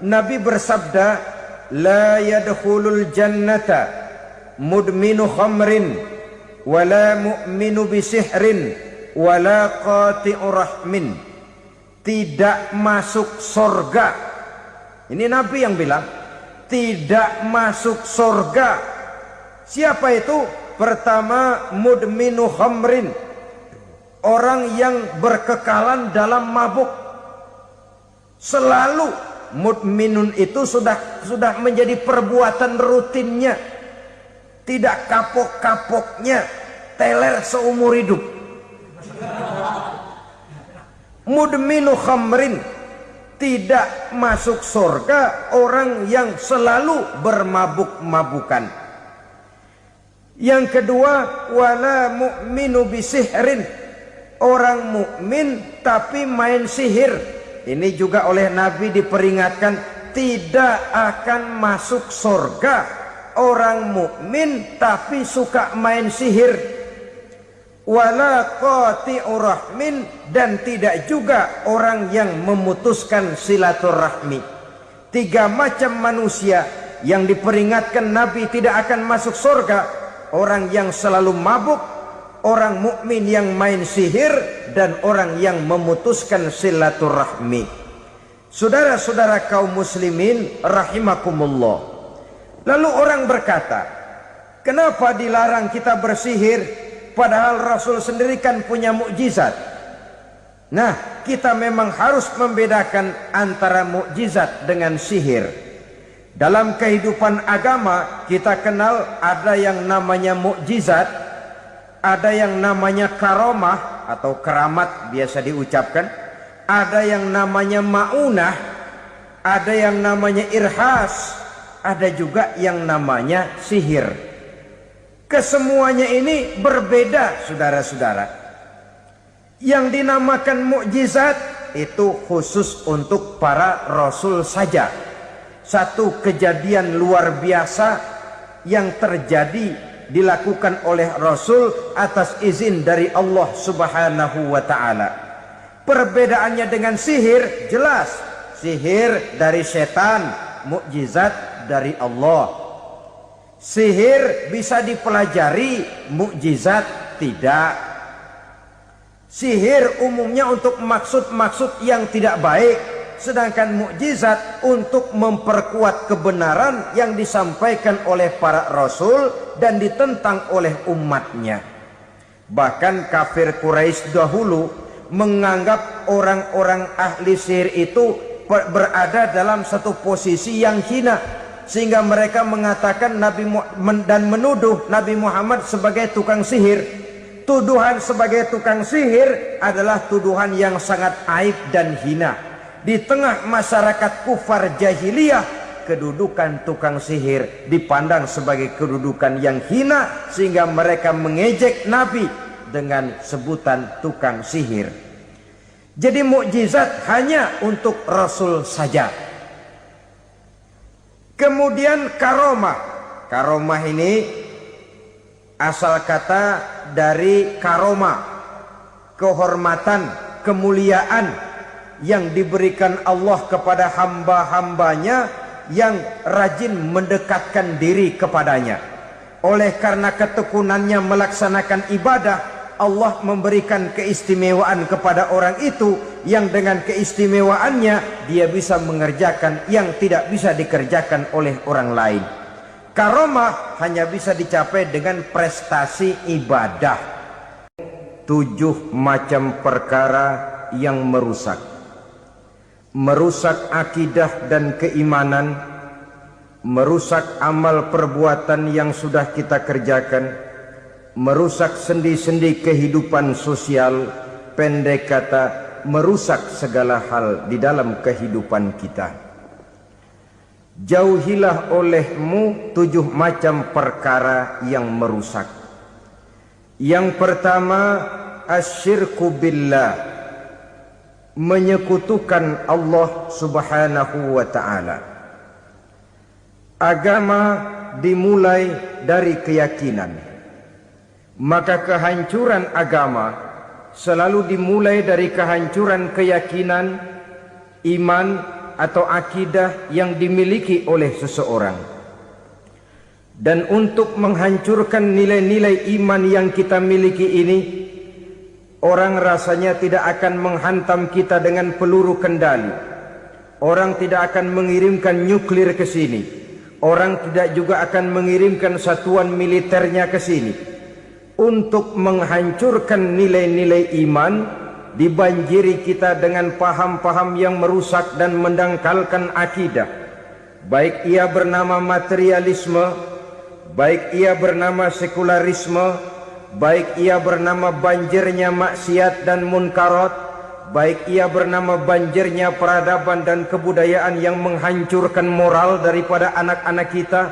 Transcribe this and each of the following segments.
Nabi bersabda, la yadkhulul jannata mudminu khamrin wala mu'minu bisihrin wala qati'u rahmin. Tidak masuk surga. Ini Nabi yang bilang, tidak masuk surga. Siapa itu? Pertama, mudminu khamrin, orang yang berkekalan dalam mabuk. Selalu mudminun itu sudah menjadi perbuatan rutinnya, tidak kapok-kapoknya, teler seumur hidup. Mudminu khamrin, tidak masuk surga orang yang selalu bermabuk-mabukan. Yang kedua, wala mu'minu bisihrin, orang mukmin tapi main sihir. Ini juga oleh Nabi diperingatkan, tidak akan masuk surga orang mukmin tapi suka main sihir. Wala qati'u rahmin, dan tidak juga orang yang memutuskan silaturahmi. Tiga macam manusia yang diperingatkan Nabi tidak akan masuk surga: orang yang selalu mabuk, orang mukmin yang main sihir, dan orang yang memutuskan silaturahmi. Saudara-saudara kaum muslimin rahimakumullah. Lalu orang berkata, kenapa dilarang kita bersihir? Padahal Rasul sendiri kan punya mukjizat. Nah, kita memang harus membedakan antara mukjizat dengan sihir. Dalam kehidupan agama kita kenal ada yang namanya mukjizat, ada yang namanya karomah atau keramat biasa diucapkan, ada yang namanya maunah, ada yang namanya irhas, ada juga yang namanya sihir. Kesemuanya ini berbeda, saudara-saudara. Yang dinamakan mukjizat itu khusus untuk para rasul saja. Satu kejadian luar biasa yang terjadi dilakukan oleh rasul atas izin dari Allah Subhanahu wa taala. Perbedaannya dengan sihir jelas. Sihir dari setan, mukjizat dari Allah. Sihir bisa dipelajari, mukjizat tidak. Sihir umumnya untuk maksud-maksud yang tidak baik, sedangkan mukjizat untuk memperkuat kebenaran yang disampaikan oleh para rasul dan ditentang oleh umatnya. Bahkan kafir Quraisy dahulu menganggap orang-orang ahli sihir itu berada dalam satu posisi yang hina, sehingga mereka mengatakan dan menuduh Nabi Muhammad sebagai tukang sihir. Tuduhan sebagai tukang sihir adalah tuduhan yang sangat aib dan hina. Di tengah masyarakat kufar jahiliyah, kedudukan tukang sihir dipandang sebagai kedudukan yang hina, sehingga mereka mengejek Nabi dengan sebutan tukang sihir. Jadi mukjizat hanya untuk Rasul saja. Kemudian karomah. Karomah ini asal kata dari karomah, kehormatan, kemuliaan yang diberikan Allah kepada hamba-hambanya yang rajin mendekatkan diri kepadanya. Oleh karena ketekunannya melaksanakan ibadah, Allah memberikan keistimewaan kepada orang itu, yang dengan keistimewaannya dia bisa mengerjakan yang tidak bisa dikerjakan oleh orang lain. Karomah hanya bisa dicapai dengan prestasi ibadah. 7 macam perkara yang merusak akidah dan keimanan, merusak amal perbuatan yang sudah kita kerjakan, merusak sendi-sendi kehidupan sosial, pendek kata merusak segala hal di dalam kehidupan kita. Jauhilah olehmu 7 macam perkara yang merusak. Yang pertama, asyirku billah, menyekutukan Allah Subhanahu wa ta'ala. Agama dimulai dari keyakinan, maka kehancuran agama selalu dimulai dari kehancuran keyakinan, iman, atau akidah yang dimiliki oleh seseorang. Dan untuk menghancurkan nilai-nilai iman yang kita miliki ini, orang rasanya tidak akan menghantam kita dengan peluru kendali. Orang tidak akan mengirimkan nuklir ke sini. Orang tidak juga akan mengirimkan satuan militernya ke sini. Untuk menghancurkan nilai-nilai iman, dibanjiri kita dengan paham-paham yang merusak dan mendangkalkan akidah. Baik ia bernama materialisme, baik ia bernama sekularisme, baik ia bernama banjirnya maksiat dan munkarat, baik ia bernama banjirnya peradaban dan kebudayaan yang menghancurkan moral daripada anak-anak kita,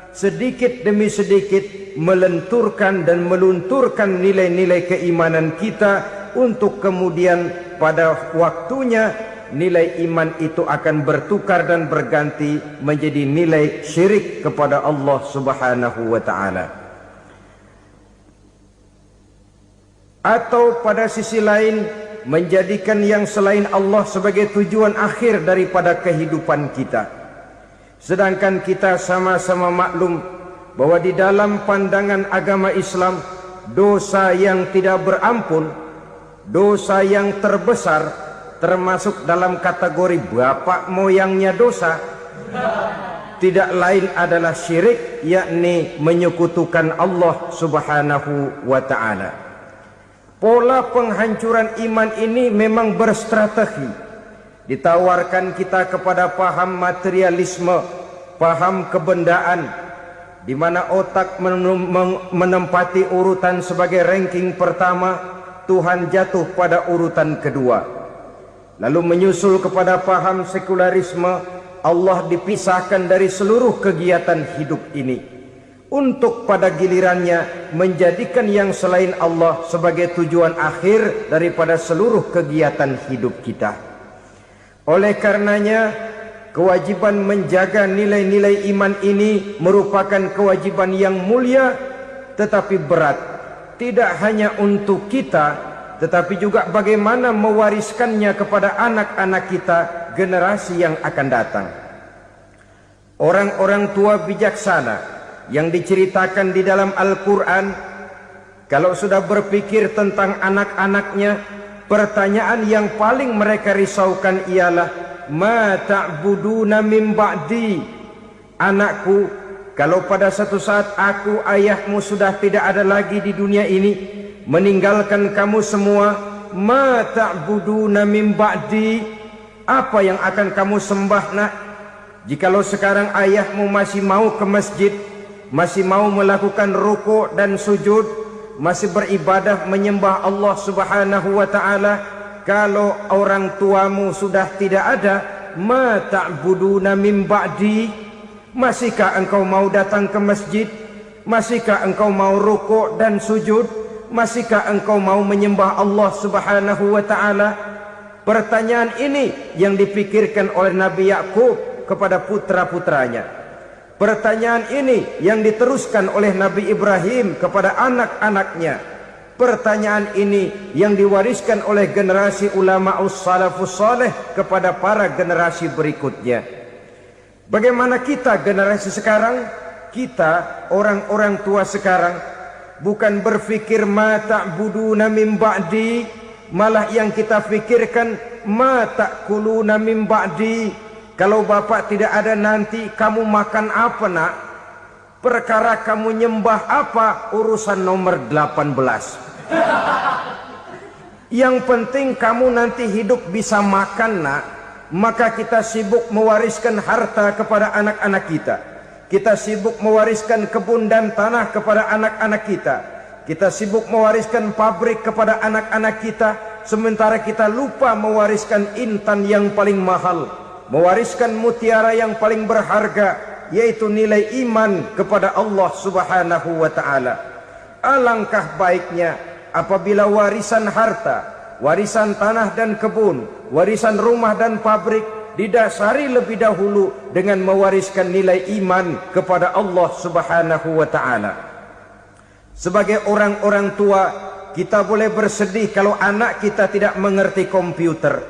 sedikit demi sedikit melenturkan dan melunturkan nilai-nilai keimanan kita, untuk kemudian pada waktunya nilai iman itu akan bertukar dan berganti menjadi nilai syirik kepada Allah Subhanahu wa ta'ala. Atau pada sisi lain, menjadikan yang selain Allah sebagai tujuan akhir daripada kehidupan kita. Sedangkan kita sama-sama maklum bahwa di dalam pandangan agama Islam, dosa yang tidak berampun, dosa yang terbesar, termasuk dalam kategori bapak moyangnya dosa, tidak lain adalah syirik, yakni menyekutukan Allah Subhanahu wa ta'ala. Pola penghancuran iman ini memang berstrategi. Ditawarkan kita kepada paham materialisme, paham kebendaan, di mana otak menempati urutan sebagai ranking pertama, Tuhan jatuh pada urutan kedua. Lalu menyusul kepada paham sekularisme, Allah dipisahkan dari seluruh kegiatan hidup ini, untuk pada gilirannya menjadikan yang selain Allah sebagai tujuan akhir daripada seluruh kegiatan hidup kita. Oleh karenanya, kewajiban menjaga nilai-nilai iman ini merupakan kewajiban yang mulia tetapi berat, tidak hanya untuk kita, tetapi juga bagaimana mewariskannya kepada anak-anak kita, generasi yang akan datang. Orang-orang tua bijaksana yang diceritakan di dalam Al-Quran, kalau sudah berpikir tentang anak-anaknya, pertanyaan yang paling mereka risaukan ialah, ma ta'buduna min ba'di. Anakku, kalau pada satu saat aku, ayahmu sudah tidak ada lagi di dunia ini, meninggalkan kamu semua, ma ta'buduna min ba'di, apa yang akan kamu sembah nak? Jikalau sekarang ayahmu masih mau ke masjid, masih mau melakukan rukuk dan sujud, masih beribadah menyembah Allah Subhanahu wa ta'ala, kalau orang tuamu sudah tidak ada, ma ta'buduna min ba'di, masihkah engkau mau datang ke masjid? Masihkah engkau mau rukuk dan sujud? Masihkah engkau mau menyembah Allah Subhanahu wa ta'ala? Pertanyaan ini yang dipikirkan oleh Nabi Yakub kepada putra-putranya. Pertanyaan ini yang diteruskan oleh Nabi Ibrahim kepada anak-anaknya. Pertanyaan ini yang diwariskan oleh generasi ulama salafus saleh kepada para generasi berikutnya. Bagaimana kita generasi sekarang? Kita orang-orang tua sekarang bukan berfikir ma ta'buduna min ba'di, malah yang kita fikirkan ma ta'kuluna min ba'di. Kalau bapak tidak ada nanti kamu makan apa nak? Perkara kamu nyembah apa, urusan nomor 18. Yang penting kamu nanti hidup bisa makan nak. Maka kita sibuk mewariskan harta kepada anak-anak kita. Kita sibuk mewariskan kebun dan tanah kepada anak-anak kita. Kita sibuk mewariskan pabrik kepada anak-anak kita, sementara kita lupa mewariskan intan yang paling mahal, mewariskan mutiara yang paling berharga, yaitu nilai iman kepada Allah Subhanahu wa ta'ala. Alangkah baiknya apabila warisan harta, warisan tanah dan kebun, warisan rumah dan pabrik didasari lebih dahulu dengan mewariskan nilai iman kepada Allah Subhanahu wa ta'ala. Sebagai orang-orang tua, kita boleh bersedih kalau anak kita tidak mengerti komputer.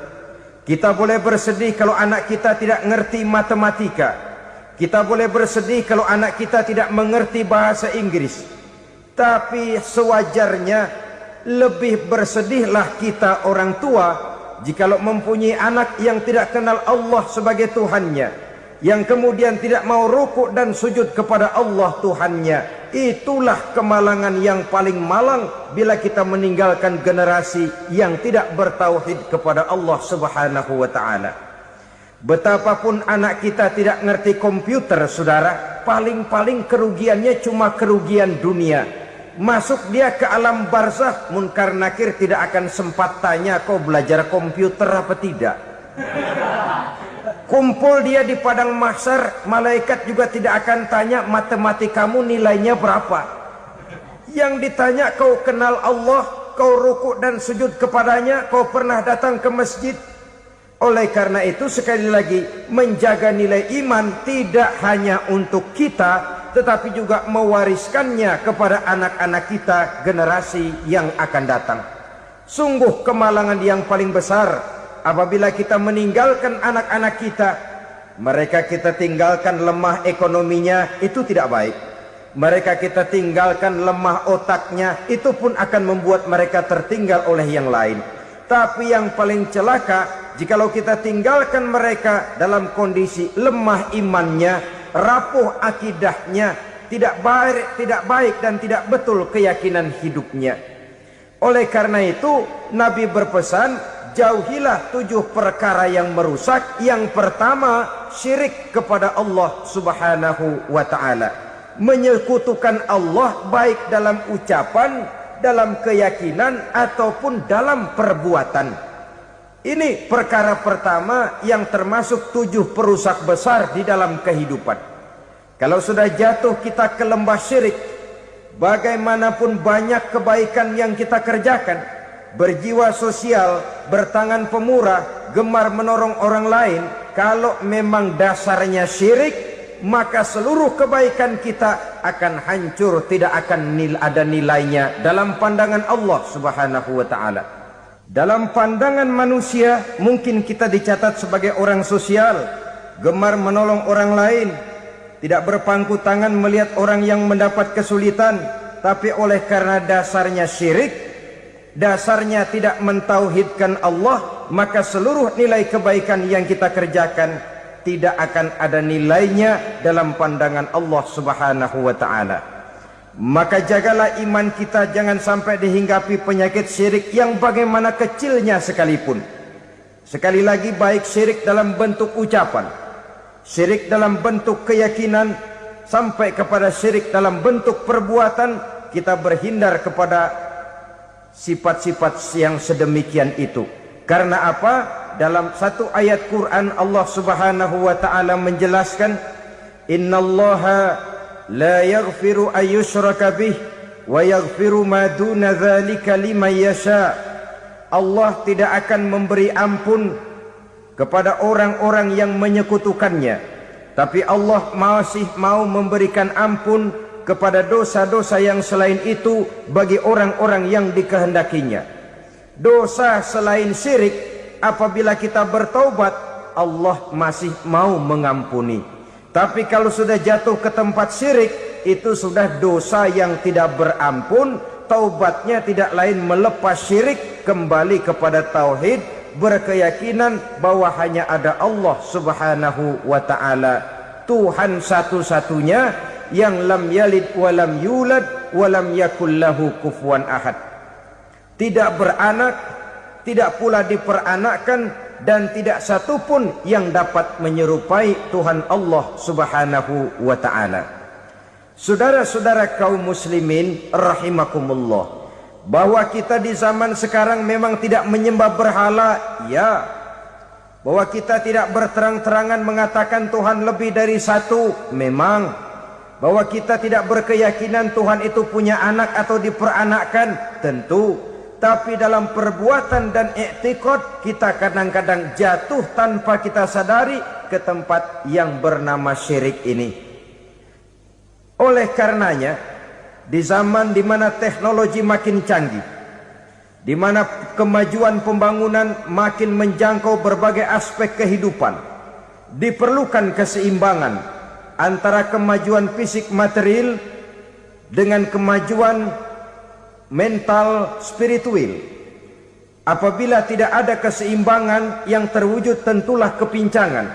Kita boleh bersedih kalau anak kita tidak mengerti matematika. Kita boleh bersedih kalau anak kita tidak mengerti bahasa Inggris. Tapi sewajarnya lebih bersedihlah kita orang tua jikalau mempunyai anak yang tidak kenal Allah sebagai Tuhannya, yang kemudian tidak mau rukuk dan sujud kepada Allah Tuhannya. Itulah kemalangan yang paling malang bila kita meninggalkan generasi yang tidak bertauhid kepada Allah Subhanahu wa taala. Betapapun anak kita tidak ngerti komputer, saudara, paling-paling kerugiannya cuma kerugian dunia. Masuk dia ke alam barzakh, munkar nakir tidak akan sempat tanya kau belajar komputer apa tidak. Kumpul dia di padang mahsyar, malaikat juga tidak akan tanya matematikamu nilainya berapa. Yang ditanya kau kenal Allah, kau rukuk dan sujud kepadanya, kau pernah datang ke masjid. Oleh karena itu sekali lagi, menjaga nilai iman tidak hanya untuk kita, tetapi juga mewariskannya kepada anak-anak kita, generasi yang akan datang. Sungguh kemalangan yang paling besar apabila kita meninggalkan anak-anak kita. Mereka kita tinggalkan lemah ekonominya, itu tidak baik. Mereka kita tinggalkan lemah otaknya, itu pun akan membuat mereka tertinggal oleh yang lain. Tapi yang paling celaka, jikalau kita tinggalkan mereka dalam kondisi lemah imannya, rapuh akidahnya, tidak baik dan tidak betul keyakinan hidupnya. Oleh karena itu Nabi berpesan, jauhilah 7 perkara yang merusak. Yang pertama, syirik kepada Allah Subhanahu wa taala. Menyekutukan Allah baik dalam ucapan, dalam keyakinan ataupun dalam perbuatan. Ini perkara pertama yang termasuk 7 perusak besar di dalam kehidupan. Kalau sudah jatuh kita ke lembah syirik, bagaimanapun banyak kebaikan yang kita kerjakan, berjiwa sosial, bertangan pemurah, gemar menolong orang lain, kalau memang dasarnya syirik, maka seluruh kebaikan kita akan hancur, tidak akan ada nilainya dalam pandangan Allah Subhanahu wa taala. Dalam pandangan manusia mungkin kita dicatat sebagai orang sosial, gemar menolong orang lain, tidak berpangku tangan melihat orang yang mendapat kesulitan, tapi oleh karena dasarnya syirik, dasarnya tidak mentauhidkan Allah, maka seluruh nilai kebaikan yang kita kerjakan tidak akan ada nilainya dalam pandangan Allah Subhanahu wa taala. Maka jagalah iman kita jangan sampai dihinggapi penyakit syirik yang bagaimana kecilnya sekalipun. Sekali lagi, baik syirik dalam bentuk ucapan, syirik dalam bentuk keyakinan, sampai kepada syirik dalam bentuk perbuatan, kita berhindar kepada sifat-sifat yang sedemikian itu. Karena apa? Dalam satu ayat Quran Allah Subhanahu wa taala menjelaskan, innallaha la yaghfiru ayyushraka bih wa yaghfiru ma duna dzalika liman yasha. Allah tidak akan memberi ampun kepada orang-orang yang menyekutukannya, tapi Allah masih mau memberikan ampun kepada dosa-dosa yang selain itu bagi orang-orang yang dikehendakinya. Dosa selain syirik, apabila kita bertaubat, Allah masih mau mengampuni. Tapi kalau sudah jatuh ke tempat syirik, itu sudah dosa yang tidak berampun. Taubatnya tidak lain melepas syirik, kembali kepada tauhid, berkeyakinan bahwa hanya ada Allah Subhanahu wa taala, Tuhan satu-satunya yang lam yalid walam yulad walam yakul lahu kufuwan ahad. Tidak beranak, tidak pula diperanakkan, dan tidak satu pun yang dapat menyerupai Tuhan Allah Subhanahu wa taala. Saudara-saudara kaum muslimin rahimakumullah, bahwa kita di zaman sekarang memang tidak menyembah berhala, ya. Bahwa kita tidak berterang-terangan mengatakan Tuhan lebih dari satu, memang. Bahwa kita tidak berkeyakinan Tuhan itu punya anak atau diperanakkan, tentu. Tapi dalam perbuatan dan i'tiqad, kita kadang-kadang jatuh tanpa kita sadari ke tempat yang bernama syirik ini. Oleh karenanya, di zaman di mana teknologi makin canggih, di mana kemajuan pembangunan makin menjangkau berbagai aspek kehidupan. Diperlukan keseimbangan antara kemajuan fisik material dengan kemajuan mental spiritual. Apabila tidak ada keseimbangan, yang terwujud tentulah kepincangan,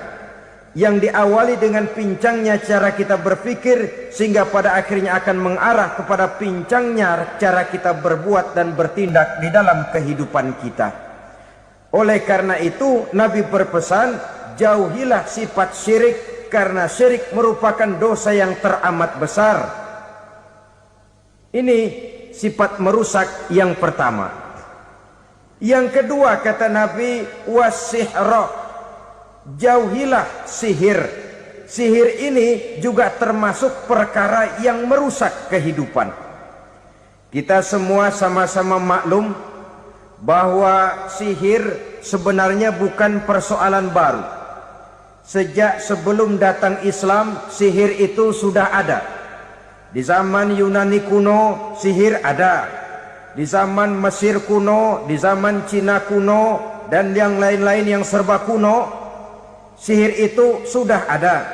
yang diawali dengan pincangnya cara kita berpikir, sehingga pada akhirnya akan mengarah kepada pincangnya cara kita berbuat dan bertindak di dalam kehidupan kita. Oleh karena itu Nabi berpesan, jauhilah sifat syirik, karena syirik merupakan dosa yang teramat besar. Ini sifat merusak yang pertama. Yang kedua, kata Nabi, wasihra, jauhilah sihir. Sihir ini juga termasuk perkara yang merusak kehidupan. Kita semua sama-sama maklum bahwa sihir sebenarnya bukan persoalan baru. Sejak sebelum datang Islam, sihir itu sudah ada. Di zaman Yunani kuno, sihir ada. Di zaman Mesir kuno, di zaman Cina kuno, dan yang lain-lain yang serba kuno, sihir itu sudah ada.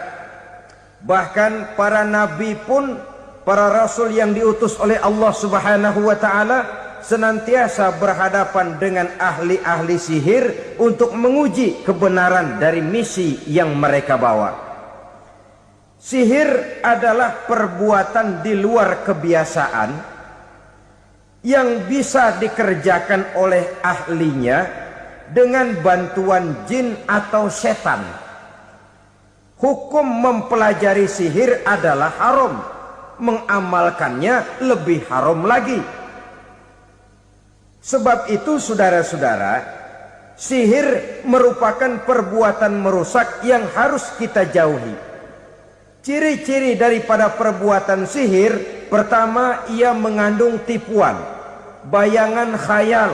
Bahkan para nabi pun, para rasul yang diutus oleh Allah Subhanahu wa ta'ala, senantiasa berhadapan dengan ahli-ahli sihir untuk menguji kebenaran dari misi yang mereka bawa. Sihir adalah perbuatan di luar kebiasaan yang bisa dikerjakan oleh ahlinya dengan bantuan jin atau setan. Hukum mempelajari sihir adalah haram, mengamalkannya lebih haram lagi. Sebab itu saudara-saudara, sihir merupakan perbuatan merusak yang harus kita jauhi. Ciri-ciri daripada perbuatan sihir, pertama, ia mengandung tipuan, bayangan khayal.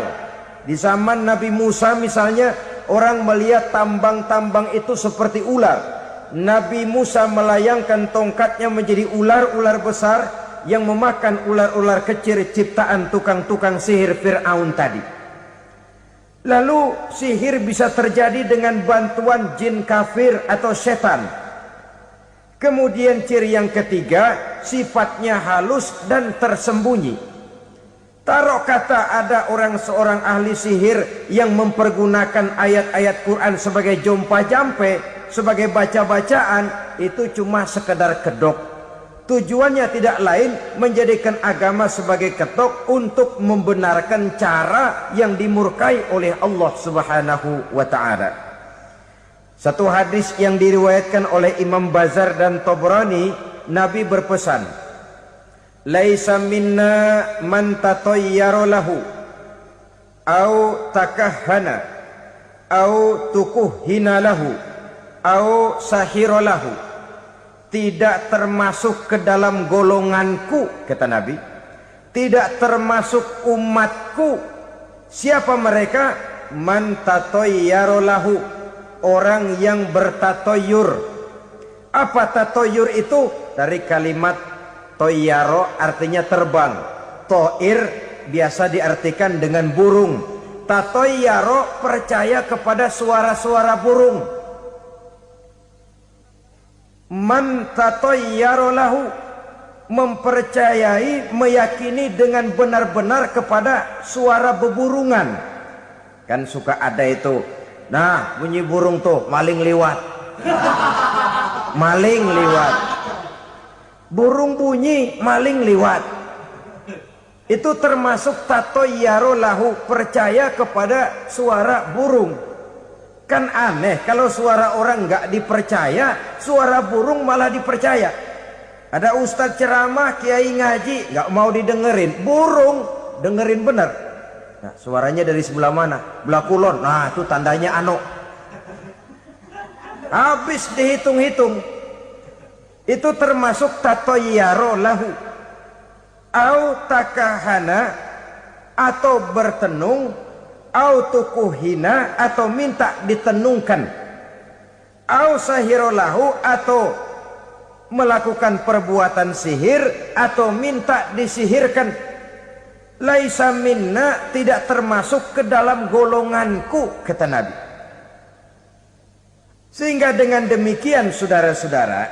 Di zaman Nabi Musa misalnya, orang melihat tambang-tambang itu seperti ular. Nabi Musa melayangkan tongkatnya menjadi ular-ular besar yang memakan ular-ular kecil ciptaan tukang-tukang sihir Fir'aun tadi. Lalu sihir bisa terjadi dengan bantuan jin kafir atau setan. Kemudian ciri yang ketiga, sifatnya halus dan tersembunyi. Taruh kata ada seorang ahli sihir yang mempergunakan ayat-ayat Quran sebagai jompa-jampe, sebagai baca-bacaan, itu cuma sekedar kedok. Tujuannya tidak lain menjadikan agama sebagai ketok untuk membenarkan cara yang dimurkai oleh Allah Subhanahu wa ta'ala. Satu hadis yang diriwayatkan oleh Imam Bazar dan Tabrani, Nabi berpesan, laisa minna man tatayyara lahu au takahhana au tukuhhina lahu au sahira lahu. Tidak termasuk ke dalam golonganku, kata Nabi. Tidak termasuk umatku. Siapa mereka? Man tatayyara lahu, orang yang bertatoyur. Apa tatoyur itu? Dari kalimat toyaro, artinya terbang. Toir biasa diartikan dengan burung. Tatoyaro percaya kepada suara-suara burung. Man tatoyaro lahu, mempercayai, meyakini dengan benar-benar kepada suara beburungan. Kan suka ada itu, nah bunyi burung tuh, maling liwat. Maling liwat. Burung bunyi, maling liwat. Itu termasuk tatoyaro lahu, percaya kepada suara burung. Kan aneh kalau suara orang nggak dipercaya, suara burung malah dipercaya. Ada ustadz ceramah, kiai ngaji, nggak mau didengerin, burung dengerin bener. Nah, suaranya dari sebelah mana? Belah kulon. Nah, itu tandanya ano. Habis dihitung-hitung. Itu termasuk tatoyaro lahu. Au takahana, atau bertenung, au tukuhina, atau minta ditenungkan. Au sahiro lahu, atau melakukan perbuatan sihir, atau minta disihirkan. Laisa minna, tidak termasuk ke dalam golonganku, kata Nabi. Sehingga dengan demikian saudara-saudara,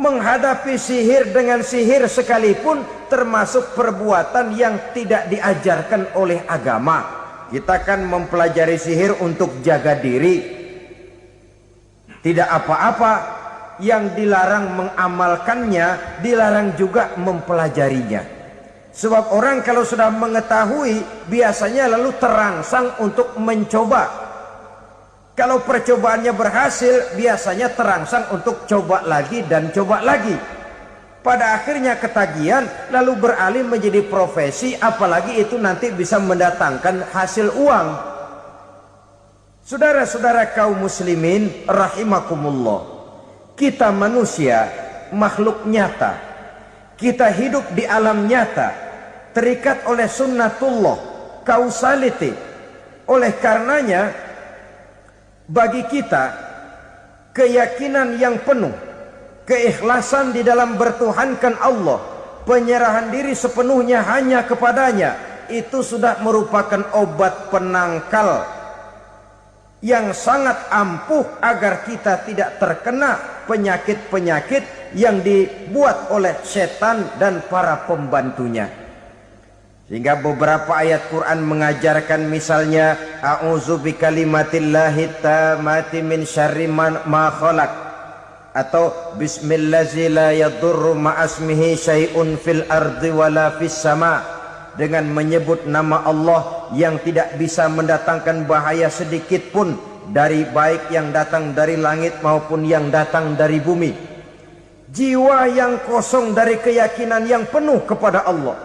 menghadapi sihir dengan sihir sekalipun termasuk perbuatan yang tidak diajarkan oleh agama. Kita kan mempelajari sihir untuk jaga diri, tidak apa-apa. Yang dilarang mengamalkannya, dilarang juga mempelajarinya. Sebab orang kalau sudah mengetahui, biasanya lalu terangsang untuk mencoba. Kalau percobaannya berhasil, biasanya terangsang untuk coba lagi dan coba lagi. Pada akhirnya ketagihan, lalu beralih menjadi profesi, apalagi itu nanti bisa mendatangkan hasil uang. Saudara-saudara kaum muslimin rahimakumullah, kita manusia makhluk nyata, kita hidup di alam nyata, terikat oleh sunnatullah, causality. Oleh karenanya bagi kita keyakinan yang penuh, keikhlasan di dalam bertuhankan Allah, penyerahan diri sepenuhnya hanya kepadanya, itu sudah merupakan obat penangkal yang sangat ampuh agar kita tidak terkena penyakit-penyakit yang dibuat oleh setan dan para pembantunya. Sehingga beberapa ayat Quran mengajarkan, misalnya a'udzu bikalimatillahi tammati min syarri ma khalaq, atau bismillazi la yadurru ma'asmihi syai'un fil ardi wala fis sama, dengan menyebut nama Allah yang tidak bisa mendatangkan bahaya sedikit pun, dari baik yang datang dari langit maupun yang datang dari bumi. Jiwa yang kosong dari keyakinan yang penuh kepada Allah,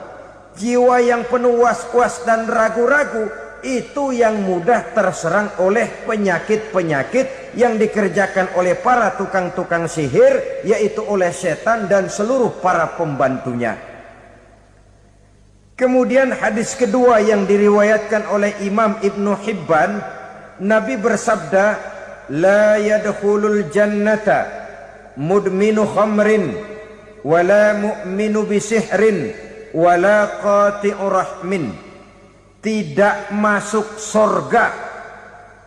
jiwa yang penuh was-was dan ragu-ragu, itu yang mudah terserang oleh penyakit-penyakit yang dikerjakan oleh para tukang-tukang sihir, yaitu oleh setan dan seluruh para pembantunya. Kemudian hadis kedua yang diriwayatkan oleh Imam Ibnu Hibban, Nabi bersabda, la yadkhulul jannata mudminu khamrin wala mu'minu bisihrin wala qati'u rahmin. Tidak masuk surga.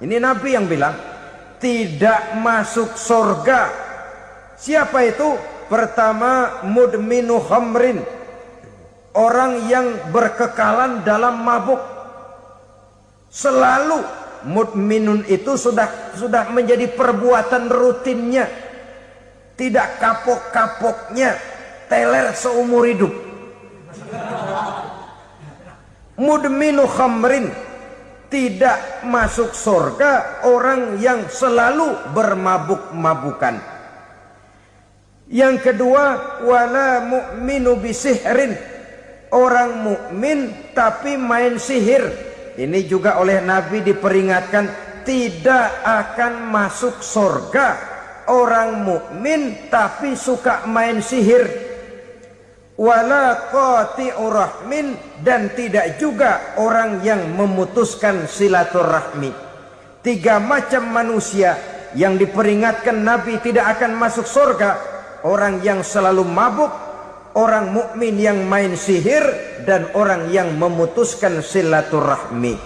Ini Nabi yang bilang, tidak masuk surga. Siapa itu? Pertama, mudminu khamrin, orang yang berkekalan dalam mabuk. Selalu mudminun itu sudah menjadi perbuatan rutinnya, tidak kapok-kapoknya, teler seumur hidup. Mudminu khamrin, tidak masuk surga orang yang selalu bermabuk-mabukan. Yang kedua, wala mu'minu bisihrin, orang mukmin tapi main sihir. Ini juga oleh Nabi diperingatkan, tidak akan masuk surga orang mukmin tapi suka main sihir. Wala qati'u rahmin, dan tidak juga orang yang memutuskan silaturahmi. Tiga macam manusia yang diperingatkan Nabi tidak akan masuk surga: orang yang selalu mabuk, orang mukmin yang main sihir, dan orang yang memutuskan silaturahmi.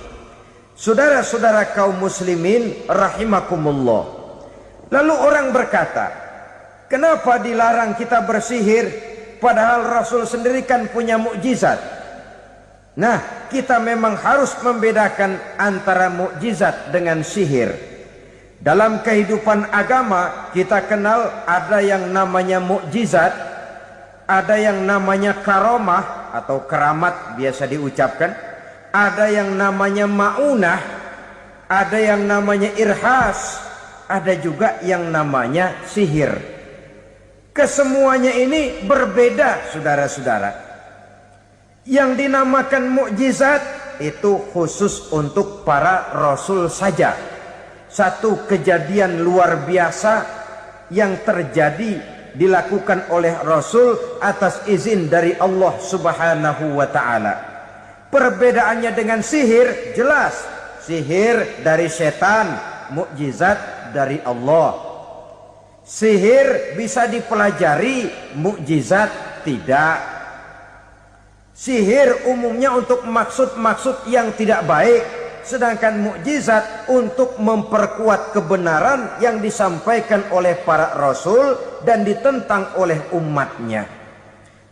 Saudara-saudara kaum muslimin rahimakumullah. Lalu orang berkata, kenapa dilarang kita bersihir padahal Rasul sendiri kan punya mukjizat? Nah, kita memang harus membedakan antara mukjizat dengan sihir. Dalam kehidupan agama kita kenal ada yang namanya mukjizat, ada yang namanya karomah atau keramat biasa diucapkan, ada yang namanya maunah, ada yang namanya irhas, ada juga yang namanya sihir. Kesemuanya ini berbeda, saudara-saudara. Yang dinamakan mukjizat itu khusus untuk para rasul saja. Satu kejadian luar biasa yang terjadi dilakukan oleh Rasul atas izin dari Allah Subhanahu wa ta'ala. Perbedaannya dengan sihir jelas. Sihir dari setan, mukjizat dari Allah. Sihir bisa dipelajari, mukjizat tidak. Sihir umumnya untuk maksud-maksud yang tidak baik, sedangkan mukjizat untuk memperkuat kebenaran yang disampaikan oleh para rasul dan ditentang oleh umatnya.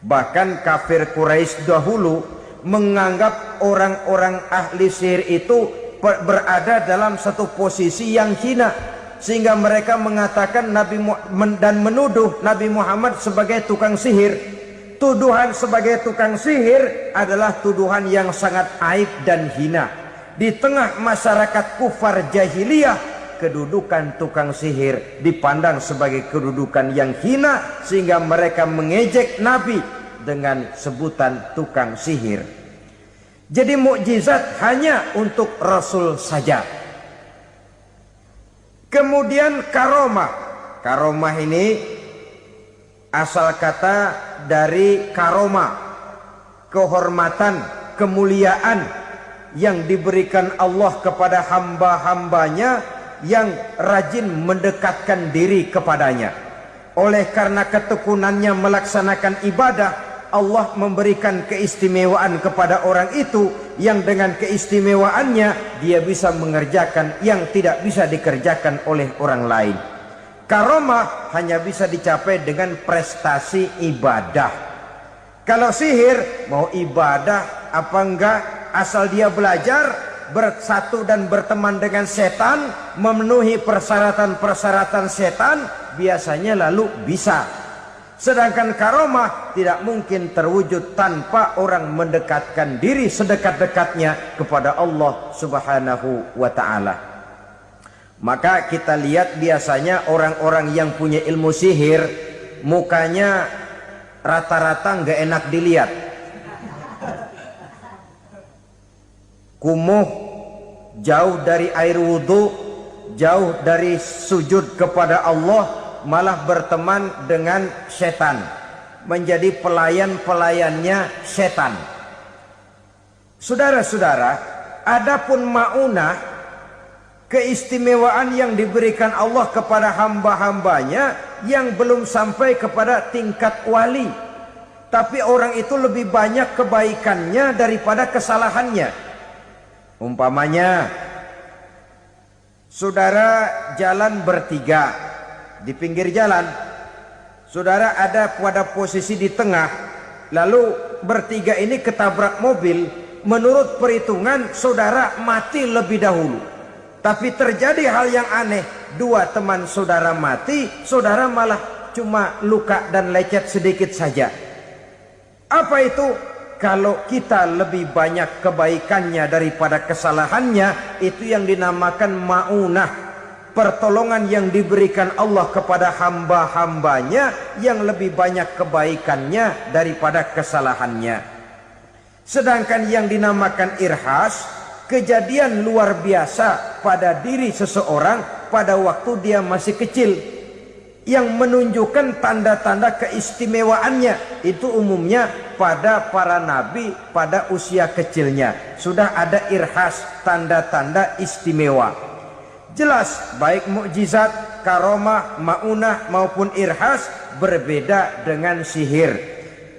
Bahkan kafir Quraisy dahulu menganggap orang-orang ahli sihir itu berada dalam satu posisi yang hina, sehingga mereka mengatakan dan menuduh Nabi Muhammad sebagai tukang sihir. Tuduhan sebagai tukang sihir adalah tuduhan yang sangat aib dan hina. Di tengah masyarakat kufar jahiliyah, kedudukan tukang sihir dipandang sebagai kedudukan yang hina, sehingga mereka mengejek Nabi dengan sebutan tukang sihir. Jadi mukjizat hanya untuk Rasul saja. Kemudian karomah. Karomah ini asal kata dari karoma, kehormatan, kemuliaan yang diberikan Allah kepada hamba-hambanya yang rajin mendekatkan diri kepadanya. Oleh karena ketekunannya melaksanakan ibadah, Allah memberikan keistimewaan kepada orang itu, yang dengan keistimewaannya dia bisa mengerjakan yang tidak bisa dikerjakan oleh orang lain. Karomah hanya bisa dicapai dengan prestasi ibadah. Kalau sihir mau ibadah apa enggak, asal dia belajar, bersatu dan berteman dengan setan, memenuhi persyaratan-persyaratan setan, biasanya lalu bisa. Sedangkan karomah tidak mungkin terwujud tanpa orang mendekatkan diri sedekat-dekatnya kepada Allah Subhanahu wa ta'ala. Maka kita lihat biasanya orang-orang yang punya ilmu sihir, mukanya rata-rata nggak enak dilihat. Kumuh, jauh dari air wudhu, jauh dari sujud kepada Allah, malah berteman dengan setan, menjadi pelayan-pelayannya setan. Saudara-saudara, adapun maunah, keistimewaan yang diberikan Allah kepada hamba-hambanya yang belum sampai kepada tingkat wali, tapi orang itu lebih banyak kebaikannya daripada kesalahannya. Umpamanya, saudara jalan bertiga di pinggir jalan, saudara ada pada posisi di tengah, lalu bertiga ini ketabrak mobil. Menurut perhitungan saudara mati lebih dahulu, tapi terjadi hal yang aneh, dua teman saudara mati, saudara malah cuma luka dan lecet sedikit saja. Apa itu? Kalau kita lebih banyak kebaikannya daripada kesalahannya, itu yang dinamakan maunah, pertolongan yang diberikan Allah kepada hamba-hambanya yang lebih banyak kebaikannya daripada kesalahannya. Sedangkan yang dinamakan irhas, kejadian luar biasa pada diri seseorang pada waktu dia masih kecil, yang menunjukkan tanda-tanda keistimewaannya. Itu umumnya pada para nabi pada usia kecilnya sudah ada irhas, tanda-tanda istimewa. Jelas baik mukjizat, karomah, maunah maupun irhas berbeda dengan sihir.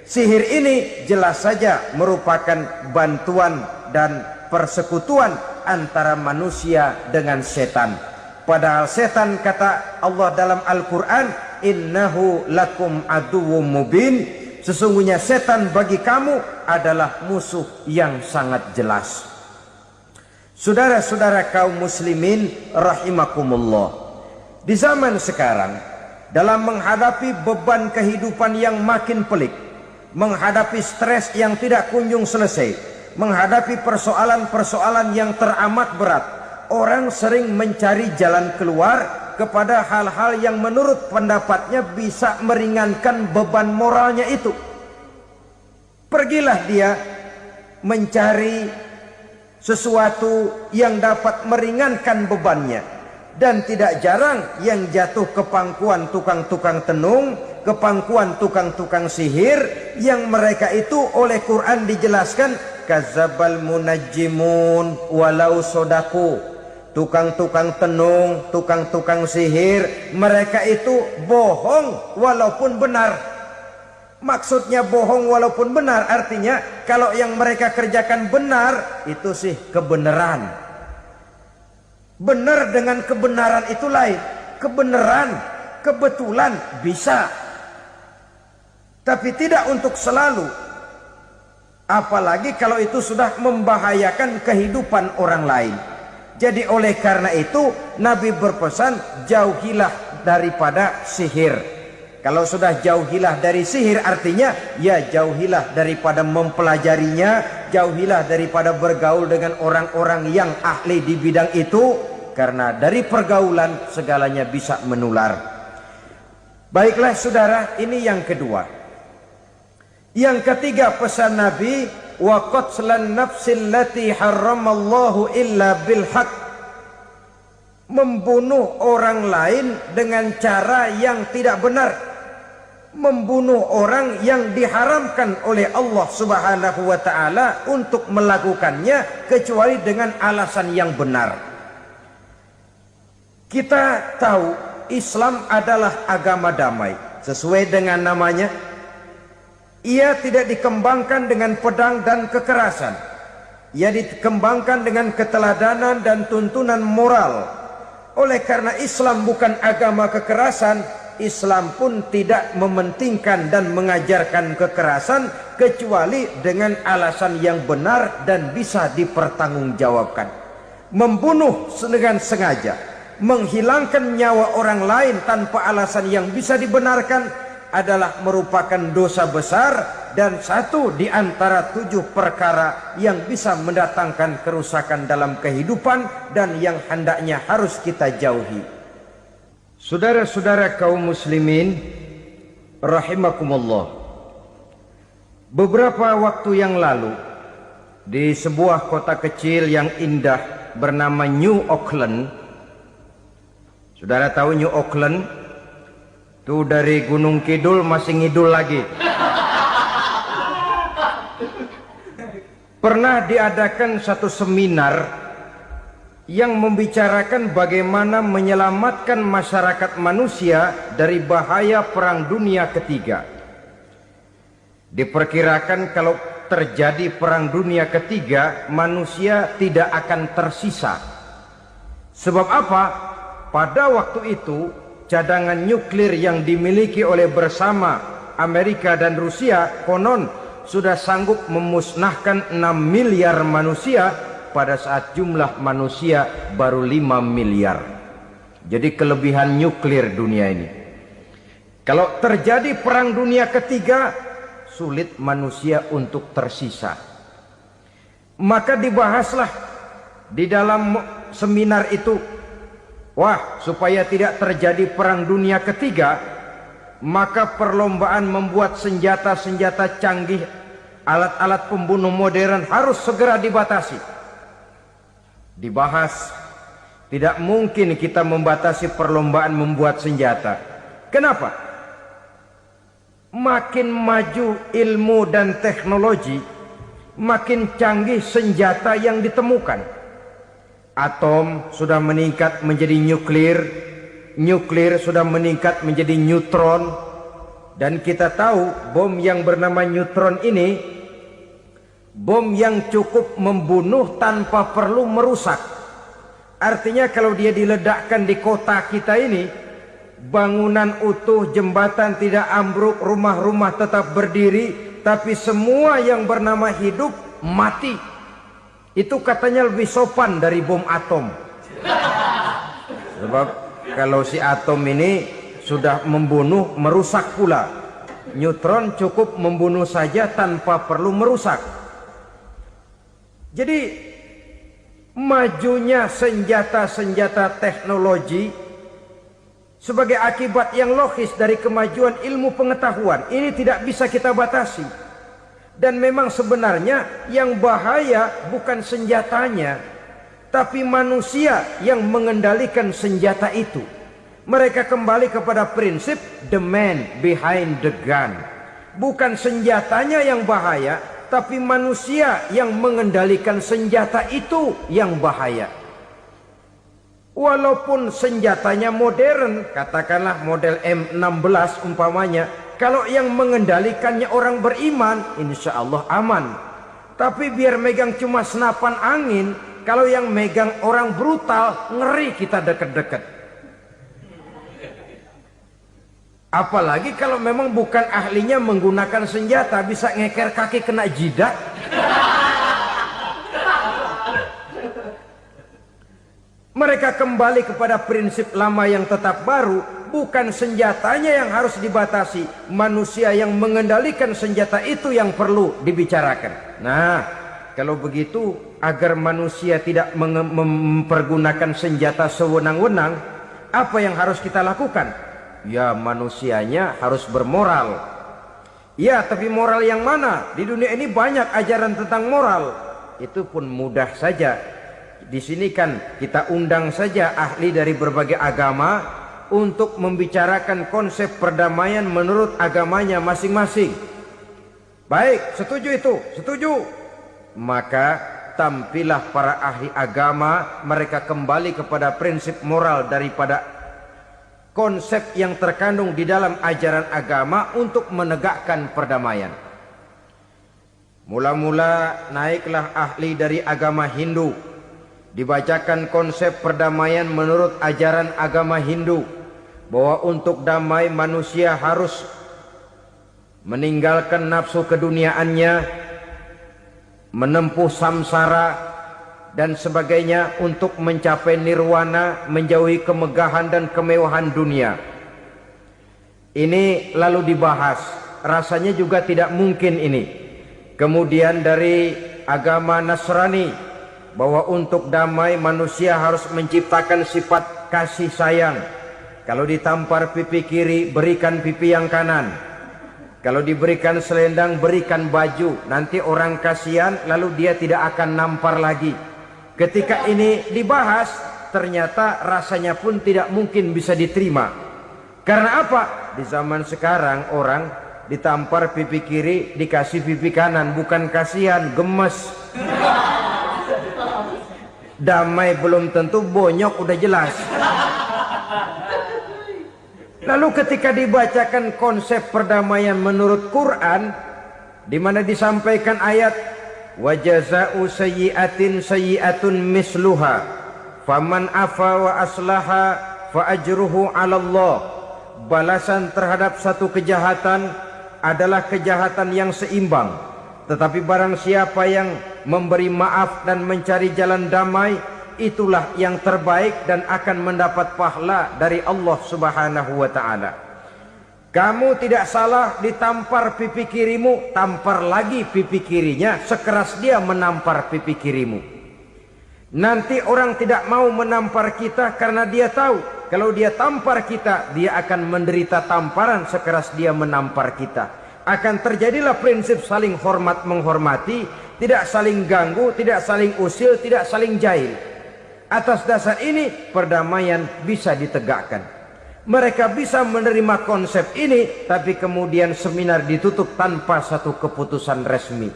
Sihir ini jelas saja merupakan bantuan dan persekutuan antara manusia dengan setan. Padahal setan, kata Allah dalam Al-Quran, innahu lakum aduwwum mubin, sesungguhnya setan bagi kamu adalah musuh yang sangat jelas. Saudara-saudara kaum muslimin rahimakumullah, di zaman sekarang dalam menghadapi beban kehidupan yang makin pelik, menghadapi stres yang tidak kunjung selesai, menghadapi persoalan-persoalan yang teramat berat, orang sering mencari jalan keluar kepada hal-hal yang menurut pendapatnya bisa meringankan beban moralnya itu. Pergilah dia mencari sesuatu yang dapat meringankan bebannya. Dan tidak jarang yang jatuh ke pangkuan tukang-tukang tenung, ke pangkuan tukang-tukang sihir, yang mereka itu oleh Quran dijelaskan kadzabal munajjimun walau sodaku. Tukang-tukang tenung, tukang-tukang sihir, mereka itu bohong walaupun benar. Maksudnya bohong walaupun benar, artinya kalau yang mereka kerjakan benar, itu sih kebenaran. Benar dengan kebenaran itu lain. Kebenaran, kebetulan bisa, tapi tidak untuk selalu. Apalagi kalau itu sudah membahayakan kehidupan orang lain. Jadi oleh karena itu Nabi berpesan, jauhilah daripada sihir. Kalau sudah jauhilah dari sihir, artinya ya jauhilah daripada mempelajarinya, jauhilah daripada bergaul dengan orang-orang yang ahli di bidang itu, karena dari pergaulan segalanya bisa menular. Baiklah saudara, ini yang kedua. Yang ketiga pesan Nabi, wa qatlan nafsil lati harramallahu illa bil haqq. Membunuh orang lain dengan cara yang tidak benar. Membunuh orang yang diharamkan oleh Allah Subhanahu wa ta'ala untuk melakukannya kecuali dengan alasan yang benar. Kita tahu Islam adalah agama damai. Sesuai dengan namanya, ia tidak dikembangkan dengan pedang dan kekerasan. Ia dikembangkan dengan keteladanan dan tuntunan moral. Oleh karena Islam bukan agama kekerasan, Islam pun tidak mementingkan dan mengajarkan kekerasan kecuali dengan alasan yang benar dan bisa dipertanggungjawabkan. Membunuh dengan sengaja, menghilangkan nyawa orang lain tanpa alasan yang bisa dibenarkan adalah merupakan dosa besar dan satu di antara 7 perkara yang bisa mendatangkan kerusakan dalam kehidupan dan yang hendaknya harus kita jauhi. Saudara-saudara kaum muslimin rahimakumullah, beberapa waktu yang lalu di sebuah kota kecil yang indah bernama New Auckland. Saudara tahu New Auckland? Itu dari Gunung Kidul masih ngidul lagi. Pernah diadakan satu seminar yang membicarakan bagaimana menyelamatkan masyarakat manusia dari bahaya Perang Dunia Ketiga. Diperkirakan kalau terjadi Perang Dunia Ketiga, manusia tidak akan tersisa. Sebab apa? Pada waktu itu, cadangan nuklir yang dimiliki oleh bersama Amerika dan Rusia konon sudah sanggup memusnahkan 6 miliar manusia pada saat jumlah manusia baru 5 miliar. Jadi kelebihan nuklir dunia ini. Kalau terjadi Perang Dunia Ketiga, sulit manusia untuk tersisa. Maka dibahaslah di dalam seminar itu, wah, supaya tidak terjadi Perang Dunia Ketiga, maka perlombaan membuat senjata-senjata canggih, alat-alat pembunuh modern harus segera dibatasi. Dibahas, tidak mungkin kita membatasi perlombaan membuat senjata. Kenapa? Makin maju ilmu dan teknologi, makin canggih senjata yang ditemukan. Atom sudah meningkat menjadi nuklir, nuklir sudah meningkat menjadi neutron, dan kita tahu bom yang bernama neutron ini bom yang cukup membunuh tanpa perlu merusak. Artinya kalau dia diledakkan di kota kita ini, bangunan utuh, jembatan tidak ambruk, rumah-rumah tetap berdiri, tapi semua yang bernama hidup mati. Itu katanya lebih sopan dari bom atom. Sebab kalau si atom ini sudah membunuh, merusak pula. Neutron cukup membunuh saja tanpa perlu merusak. Jadi majunya senjata-senjata teknologi sebagai akibat yang logis dari kemajuan ilmu pengetahuan ini tidak bisa kita batasi. Dan memang sebenarnya yang bahaya bukan senjatanya, tapi manusia yang mengendalikan senjata itu. Mereka kembali kepada prinsip the man behind the gun. Bukan senjatanya yang bahaya, tapi manusia yang mengendalikan senjata itu yang bahaya. Walaupun senjatanya modern, katakanlah model M16 umpamanya, Kalau yang mengendalikannya orang beriman, insya Allah aman. Tapi biar megang cuma senapan angin, kalau yang megang orang brutal, ngeri kita deket-deket. Apalagi kalau memang bukan ahlinya menggunakan senjata, bisa ngeker kaki kena jidat. Mereka kembali kepada prinsip lama yang tetap baru, bukan senjatanya yang harus dibatasi, manusia yang mengendalikan senjata itu yang perlu dibicarakan. Nah, kalau begitu agar manusia tidak mempergunakan senjata sewenang-wenang, apa yang harus kita lakukan? Ya, manusianya harus bermoral. Ya, tapi moral yang mana? Di dunia ini banyak ajaran tentang moral. Itu pun mudah saja. Di sini kan kita undang saja ahli dari berbagai agama untuk membicarakan konsep perdamaian menurut agamanya masing-masing. Baik, setuju itu? Setuju. Maka tampillah para ahli agama, mereka kembali kepada prinsip moral daripada konsep yang terkandung di dalam ajaran agama untuk menegakkan perdamaian. Mula-mula naiklah ahli dari agama Hindu, dibacakan konsep perdamaian menurut ajaran agama Hindu, bahwa untuk damai manusia harus meninggalkan nafsu keduniaannya, menempuh samsara dan sebagainya untuk mencapai nirwana, menjauhi kemegahan dan kemewahan dunia. Ini lalu dibahas, rasanya juga tidak mungkin ini. Kemudian dari agama Nasrani, bahwa untuk damai manusia harus menciptakan sifat kasih sayang. Kalau ditampar pipi kiri, berikan pipi yang kanan. Kalau diberikan selendang, berikan baju. Nanti orang kasihan, lalu dia tidak akan nampar lagi. Ketika ini dibahas, ternyata rasanya pun tidak mungkin bisa diterima. Karena apa? Di zaman sekarang orang ditampar pipi kiri, dikasih pipi kanan. Bukan kasihan, gemes. Damai belum tentu, bonyok udah jelas. Lalu ketika dibacakan konsep perdamaian menurut Quran, di mana disampaikan ayat wa jazaa'u sayyi'atin sayyi'atun misluha faman afa wa aslaha fa ajruhu 'ala Allah. Balasan terhadap satu kejahatan adalah kejahatan yang seimbang. Tetapi barang siapa yang memberi maaf dan mencari jalan damai, itulah yang terbaik dan akan mendapat pahala dari Allah Subhanahu wa ta'ala. Kamu tidak salah ditampar pipi kirimu, tampar lagi pipi kirinya sekeras dia menampar pipi kirimu. Nanti orang tidak mau menampar kita karena dia tahu kalau dia tampar kita, dia akan menderita tamparan sekeras dia menampar kita. Akan terjadilah prinsip saling hormat menghormati, tidak saling ganggu, tidak saling usil, tidak saling jahil. Atas dasar ini perdamaian bisa ditegakkan. Mereka bisa menerima konsep ini, tapi kemudian seminar ditutup tanpa satu keputusan resmi.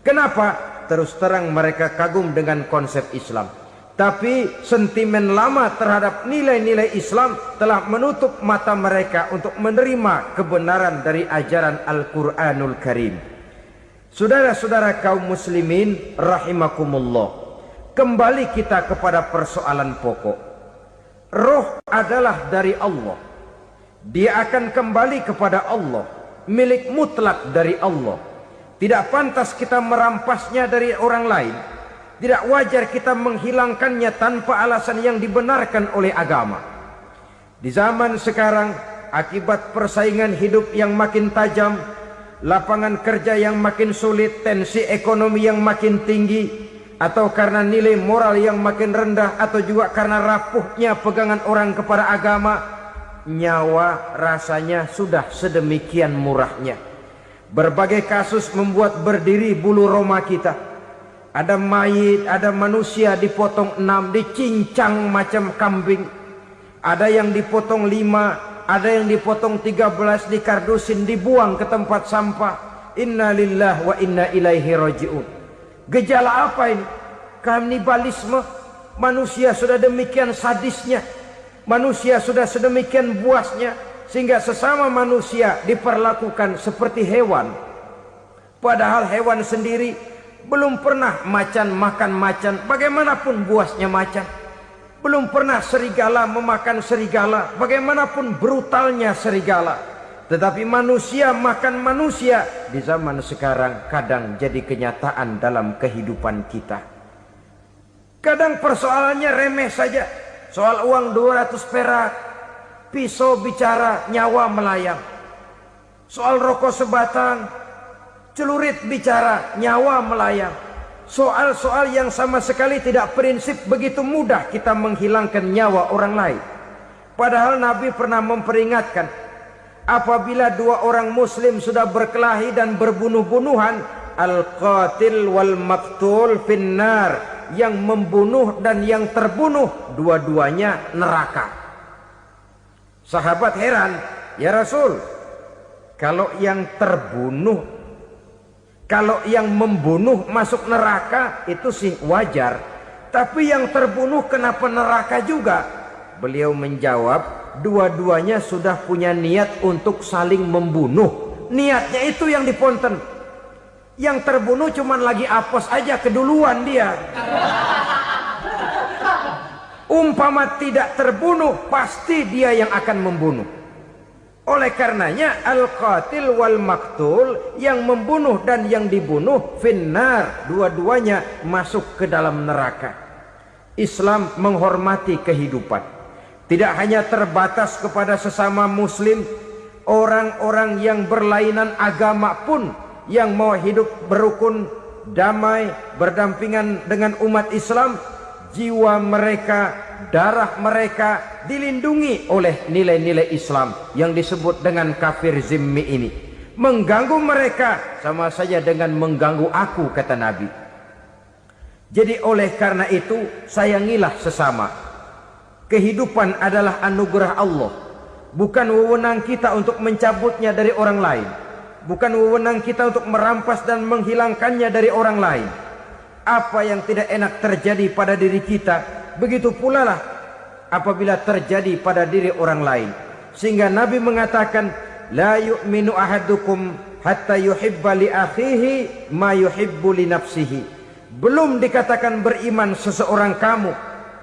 Kenapa? Terus terang mereka kagum dengan konsep Islam, tapi sentimen lama terhadap nilai-nilai Islam telah menutup mata mereka untuk menerima kebenaran dari ajaran Al-Quranul Karim. Saudara-saudara kaum muslimin rahimakumullah, kembali kita kepada persoalan pokok. Roh adalah dari Allah. Dia akan kembali kepada Allah, milik mutlak dari Allah. Tidak pantas kita merampasnya dari orang lain. Tidak wajar kita menghilangkannya tanpa alasan yang dibenarkan oleh agama. Di zaman sekarang, akibat persaingan hidup yang makin tajam, lapangan kerja yang makin sulit, tensi ekonomi yang makin tinggi, atau karena nilai moral yang makin rendah, atau juga karena rapuhnya pegangan orang kepada agama, nyawa rasanya sudah sedemikian murahnya. Berbagai kasus membuat berdiri bulu roma kita. Ada mayit, ada manusia dipotong 6, dicincang macam kambing. Ada yang dipotong 5, ada yang dipotong 13, dikardusin, dibuang ke tempat sampah. Inna lillahi wa inna ilaihi raji'un. Gejala apa ini? Kanibalisme. Manusia sudah demikian sadisnya, manusia sudah sedemikian buasnya, sehingga sesama manusia diperlakukan seperti hewan. Padahal hewan sendiri belum pernah macan makan macan, bagaimanapun buasnya macan. Belum pernah serigala memakan serigala, bagaimanapun brutalnya serigala. Tetapi manusia makan manusia di zaman sekarang kadang jadi kenyataan dalam kehidupan kita. Kadang persoalannya remeh saja. Soal uang 200 perak, pisau bicara, nyawa melayang. Soal rokok sebatang, celurit bicara, nyawa melayang. Soal-soal yang sama sekali tidak prinsip, begitu mudah kita menghilangkan nyawa orang lain. Padahal Nabi pernah memperingatkan, apabila dua orang muslim sudah berkelahi dan berbunuh-bunuhan, al-qatil wal maktul finnar, yang membunuh dan yang terbunuh dua-duanya neraka. Sahabat heran, ya Rasul, kalau yang terbunuh, kalau yang membunuh masuk neraka itu sih wajar, tapi yang terbunuh kenapa neraka juga? Beliau menjawab, dua-duanya sudah punya niat untuk saling membunuh. Niatnya itu yang diponten. Yang terbunuh cuman lagi apes aja, keduluan dia. Umpama tidak terbunuh, pasti dia yang akan membunuh. Oleh karenanya al-qatil wal maktul, yang membunuh dan yang dibunuh finnar, dua-duanya masuk ke dalam neraka. Islam menghormati kehidupan. Tidak hanya terbatas kepada sesama muslim, orang-orang yang berlainan agama pun yang mau hidup berukun, damai, berdampingan dengan umat Islam, jiwa mereka, darah mereka dilindungi oleh nilai-nilai Islam yang disebut dengan kafir zimmi ini. Mengganggu mereka sama saja dengan mengganggu aku, kata Nabi. Jadi oleh karena itu sayangilah sesama. Kehidupan adalah anugerah Allah, bukan wewenang kita untuk mencabutnya dari orang lain, bukan wewenang kita untuk merampas dan menghilangkannya dari orang lain. Apa yang tidak enak terjadi pada diri kita, begitu pula lah apabila terjadi pada diri orang lain. Sehingga Nabi mengatakan, la yu'minu ahadukum hatta yuhibba li akhihi ma yuhibbu li nafsihi. Belum dikatakan beriman seseorang kamu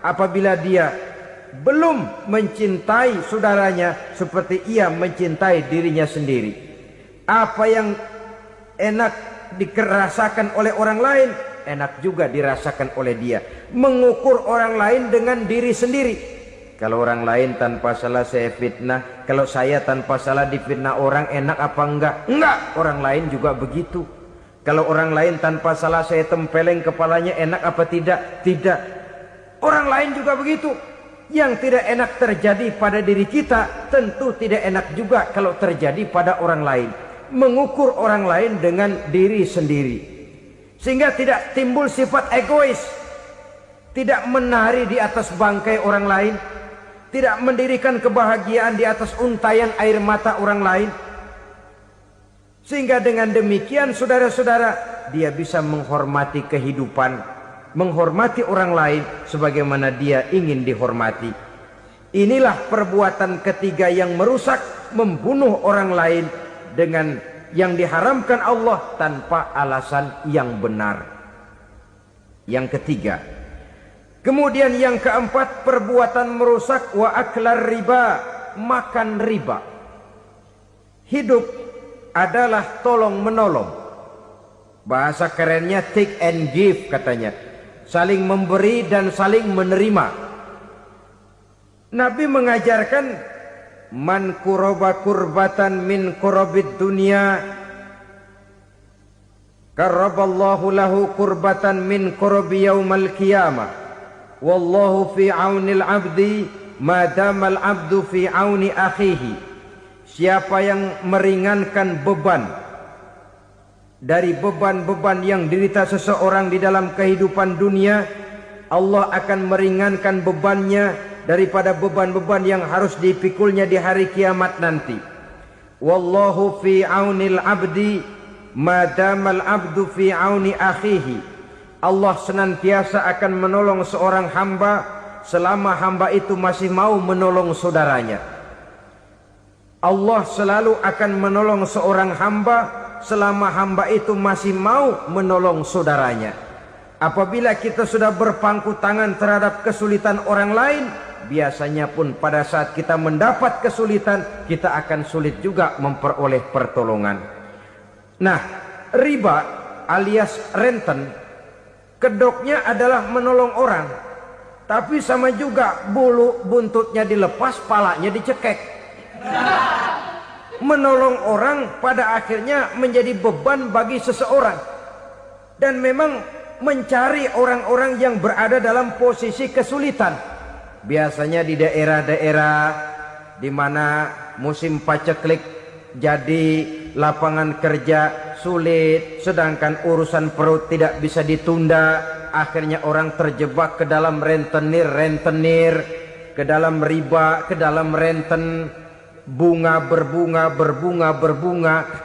apabila dia belum mencintai saudaranya seperti ia mencintai dirinya sendiri. Apa yang enak dirasakan oleh orang lain, enak juga dirasakan oleh dia. Mengukur orang lain dengan diri sendiri. Kalau orang lain tanpa salah saya fitnah, kalau saya tanpa salah difitnah orang, enak apa enggak? Enggak, orang lain juga begitu. Kalau orang lain tanpa salah saya tempeleng kepalanya, enak apa tidak? Tidak. Orang lain juga begitu. Yang tidak enak terjadi pada diri kita, tentu tidak enak juga kalau terjadi pada orang lain. Mengukur orang lain dengan diri sendiri, sehingga tidak timbul sifat egois, tidak menari di atas bangkai orang lain, tidak mendirikan kebahagiaan di atas untayan air mata orang lain. Sehingga dengan demikian saudara-saudara, dia bisa menghormati kehidupan, menghormati orang lain sebagaimana dia ingin dihormati. Inilah perbuatan ketiga yang merusak, membunuh orang lain dengan yang diharamkan Allah tanpa alasan yang benar. Yang ketiga. Kemudian yang keempat, perbuatan merusak wa aklar riba, makan riba. Hidup adalah tolong menolong. Bahasa kerennya take and give katanya. Saling memberi dan saling menerima. Nabi mengajarkan, man kuraba kurbatan min kurabid dunya karaballahu lahu kurbatan min kurabi yaumal qiyamah. Wallahu fi aunil abdi madamal abdu fi auni akhihi. Siapa yang meringankan beban dari beban-beban yang dirita seseorang di dalam kehidupan dunia, Allah akan meringankan bebannya daripada beban-beban yang harus dipikulnya di hari kiamat nanti. Wallahu fi aunil abdi madamal abdu fi auni akhihi. Allah senantiasa akan menolong seorang hamba selama hamba itu masih mau menolong saudaranya. Allah selalu akan menolong seorang hamba selama hamba itu masih mau menolong saudaranya. Apabila kita sudah berpangku tangan terhadap kesulitan orang lain, biasanya pun pada saat kita mendapat kesulitan, kita akan sulit juga memperoleh pertolongan. Nah, riba alias renten, kedoknya adalah menolong orang, tapi sama juga bulu buntutnya dilepas, palanya dicekek. Menolong orang pada akhirnya menjadi beban bagi seseorang, dan memang mencari orang-orang yang berada dalam posisi kesulitan. Biasanya di daerah-daerah di mana musim paceklik, jadi lapangan kerja sulit, sedangkan urusan perut tidak bisa ditunda. Akhirnya orang terjebak ke dalam rentenir, ke dalam riba, ke dalam renten. Bunga berbunga,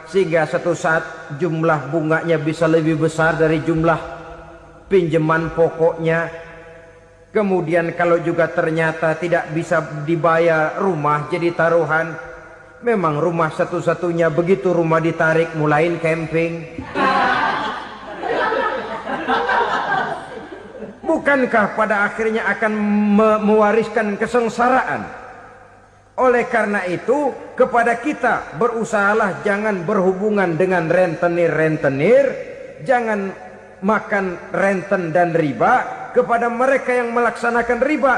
sehingga satu saat jumlah bunganya bisa lebih besar dari jumlah pinjaman pokoknya. Kemudian kalau juga ternyata tidak bisa dibayar, rumah jadi taruhan. Memang rumah satu-satunya, begitu rumah ditarik mulain camping. Bukankah pada akhirnya akan mewariskan kesengsaraan? Oleh karena itu, kepada kita berusahalah jangan berhubungan dengan rentenir, jangan makan renten dan riba. Kepada mereka yang melaksanakan riba,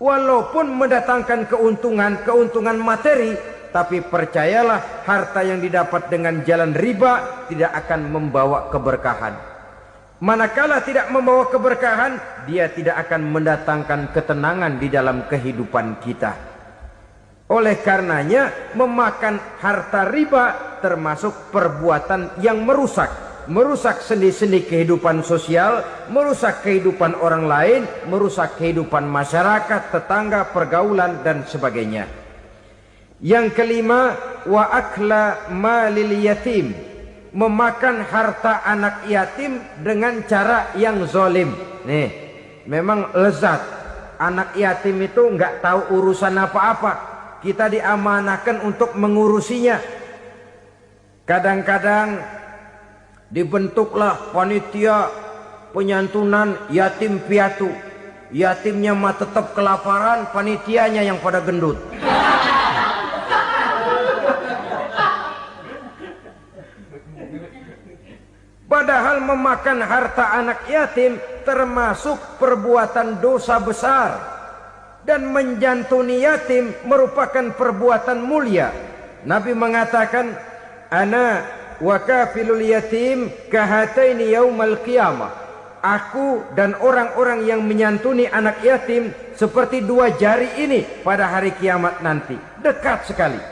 walaupun mendatangkan keuntungan materi, tapi percayalah harta yang didapat dengan jalan riba tidak akan membawa keberkahan. Manakala tidak membawa keberkahan, dia tidak akan mendatangkan ketenangan di dalam kehidupan kita. Oleh karenanya, memakan harta riba termasuk perbuatan yang merusak sendi-sendi kehidupan sosial, merusak kehidupan orang lain, merusak kehidupan masyarakat, tetangga, pergaulan dan sebagainya. Yang kelima, wa akla malil yatim, memakan harta anak yatim dengan cara yang zalim. Nih, memang lezat. Anak yatim itu nggak tahu urusan apa-apa. Kita diamanahkan untuk mengurusinya. Kadang-kadang dibentuklah panitia penyantunan yatim piatu. Yatimnya mah tetap kelaparan, panitianya yang pada gendut. Padahal memakan harta anak yatim termasuk perbuatan dosa besar. Dan menjantuni yatim merupakan perbuatan mulia. Nabi mengatakan, ana wa kafilul yatim kahataini yaumal qiyamah. Aku dan orang-orang yang menyantuni anak yatim seperti dua jari ini pada hari kiamat nanti. Dekat sekali.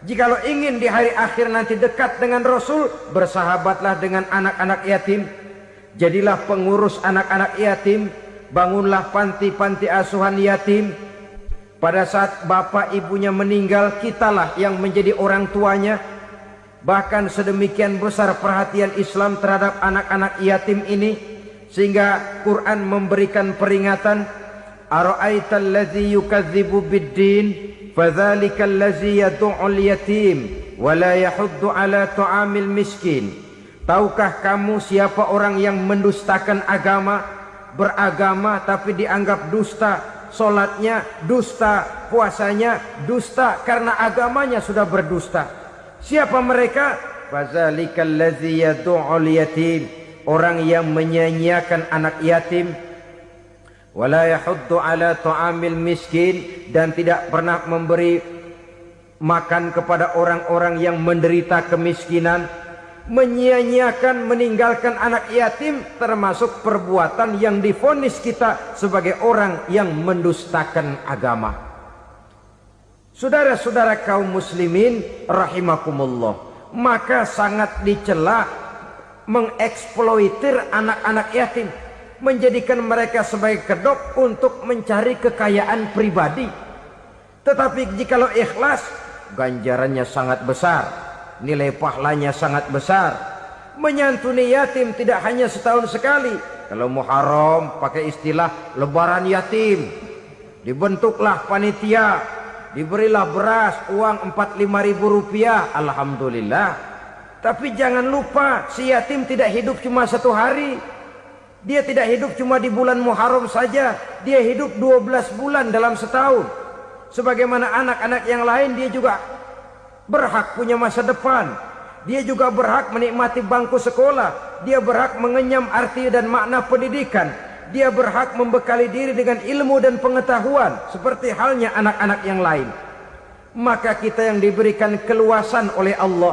Jikalau ingin di hari akhir nanti dekat dengan Rasul, bersahabatlah dengan anak-anak yatim. Jadilah pengurus anak-anak yatim. Bangunlah panti-panti asuhan yatim. Pada saat bapak ibunya meninggal, kitalah yang menjadi orang tuanya. Bahkan sedemikian besar perhatian Islam terhadap anak-anak yatim ini, sehingga Quran memberikan peringatan, ara'aital ladzi yukadzibu biddin fadzalikal ladzi yad'ul yatim wa la yahuddu ala ta'amil miskin. Tahukah kamu siapa orang yang mendustakan agama? Beragama tapi dianggap dusta, solatnya dusta, puasanya dusta, karena agamanya sudah berdusta. Siapa mereka? Fazalikal ladzi yad'ul yatim, orang yang menyia-nyiakan anak yatim. Wala yahuddu ala ta'amil miskin, dan tidak pernah memberi makan kepada orang-orang yang menderita kemiskinan. Menyia-nyiakan, meninggalkan anak yatim termasuk perbuatan yang divonis kita sebagai orang yang mendustakan agama. Saudara-saudara kaum muslimin rahimakumullah, maka sangat dicela mengeksploitir anak-anak yatim, menjadikan mereka sebagai kedok untuk mencari kekayaan pribadi. Tetapi jikalau ikhlas, ganjarannya sangat besar, nilai pahalanya sangat besar. Menyantuni yatim tidak hanya setahun sekali. Kalau Muharram pakai istilah lebaran yatim, dibentuklah panitia, diberilah beras, uang 4-5 ribu rupiah, alhamdulillah. Tapi jangan lupa, si yatim tidak hidup cuma 1 hari. Dia tidak hidup cuma di bulan Muharram saja, dia hidup 12 bulan dalam setahun. Sebagaimana anak-anak yang lain, dia juga berhak punya masa depan. Dia juga berhak menikmati bangku sekolah. Dia berhak mengenyam arti dan makna pendidikan. Dia berhak membekali diri dengan ilmu dan pengetahuan seperti halnya anak-anak yang lain. Maka kita yang diberikan keluasan oleh Allah,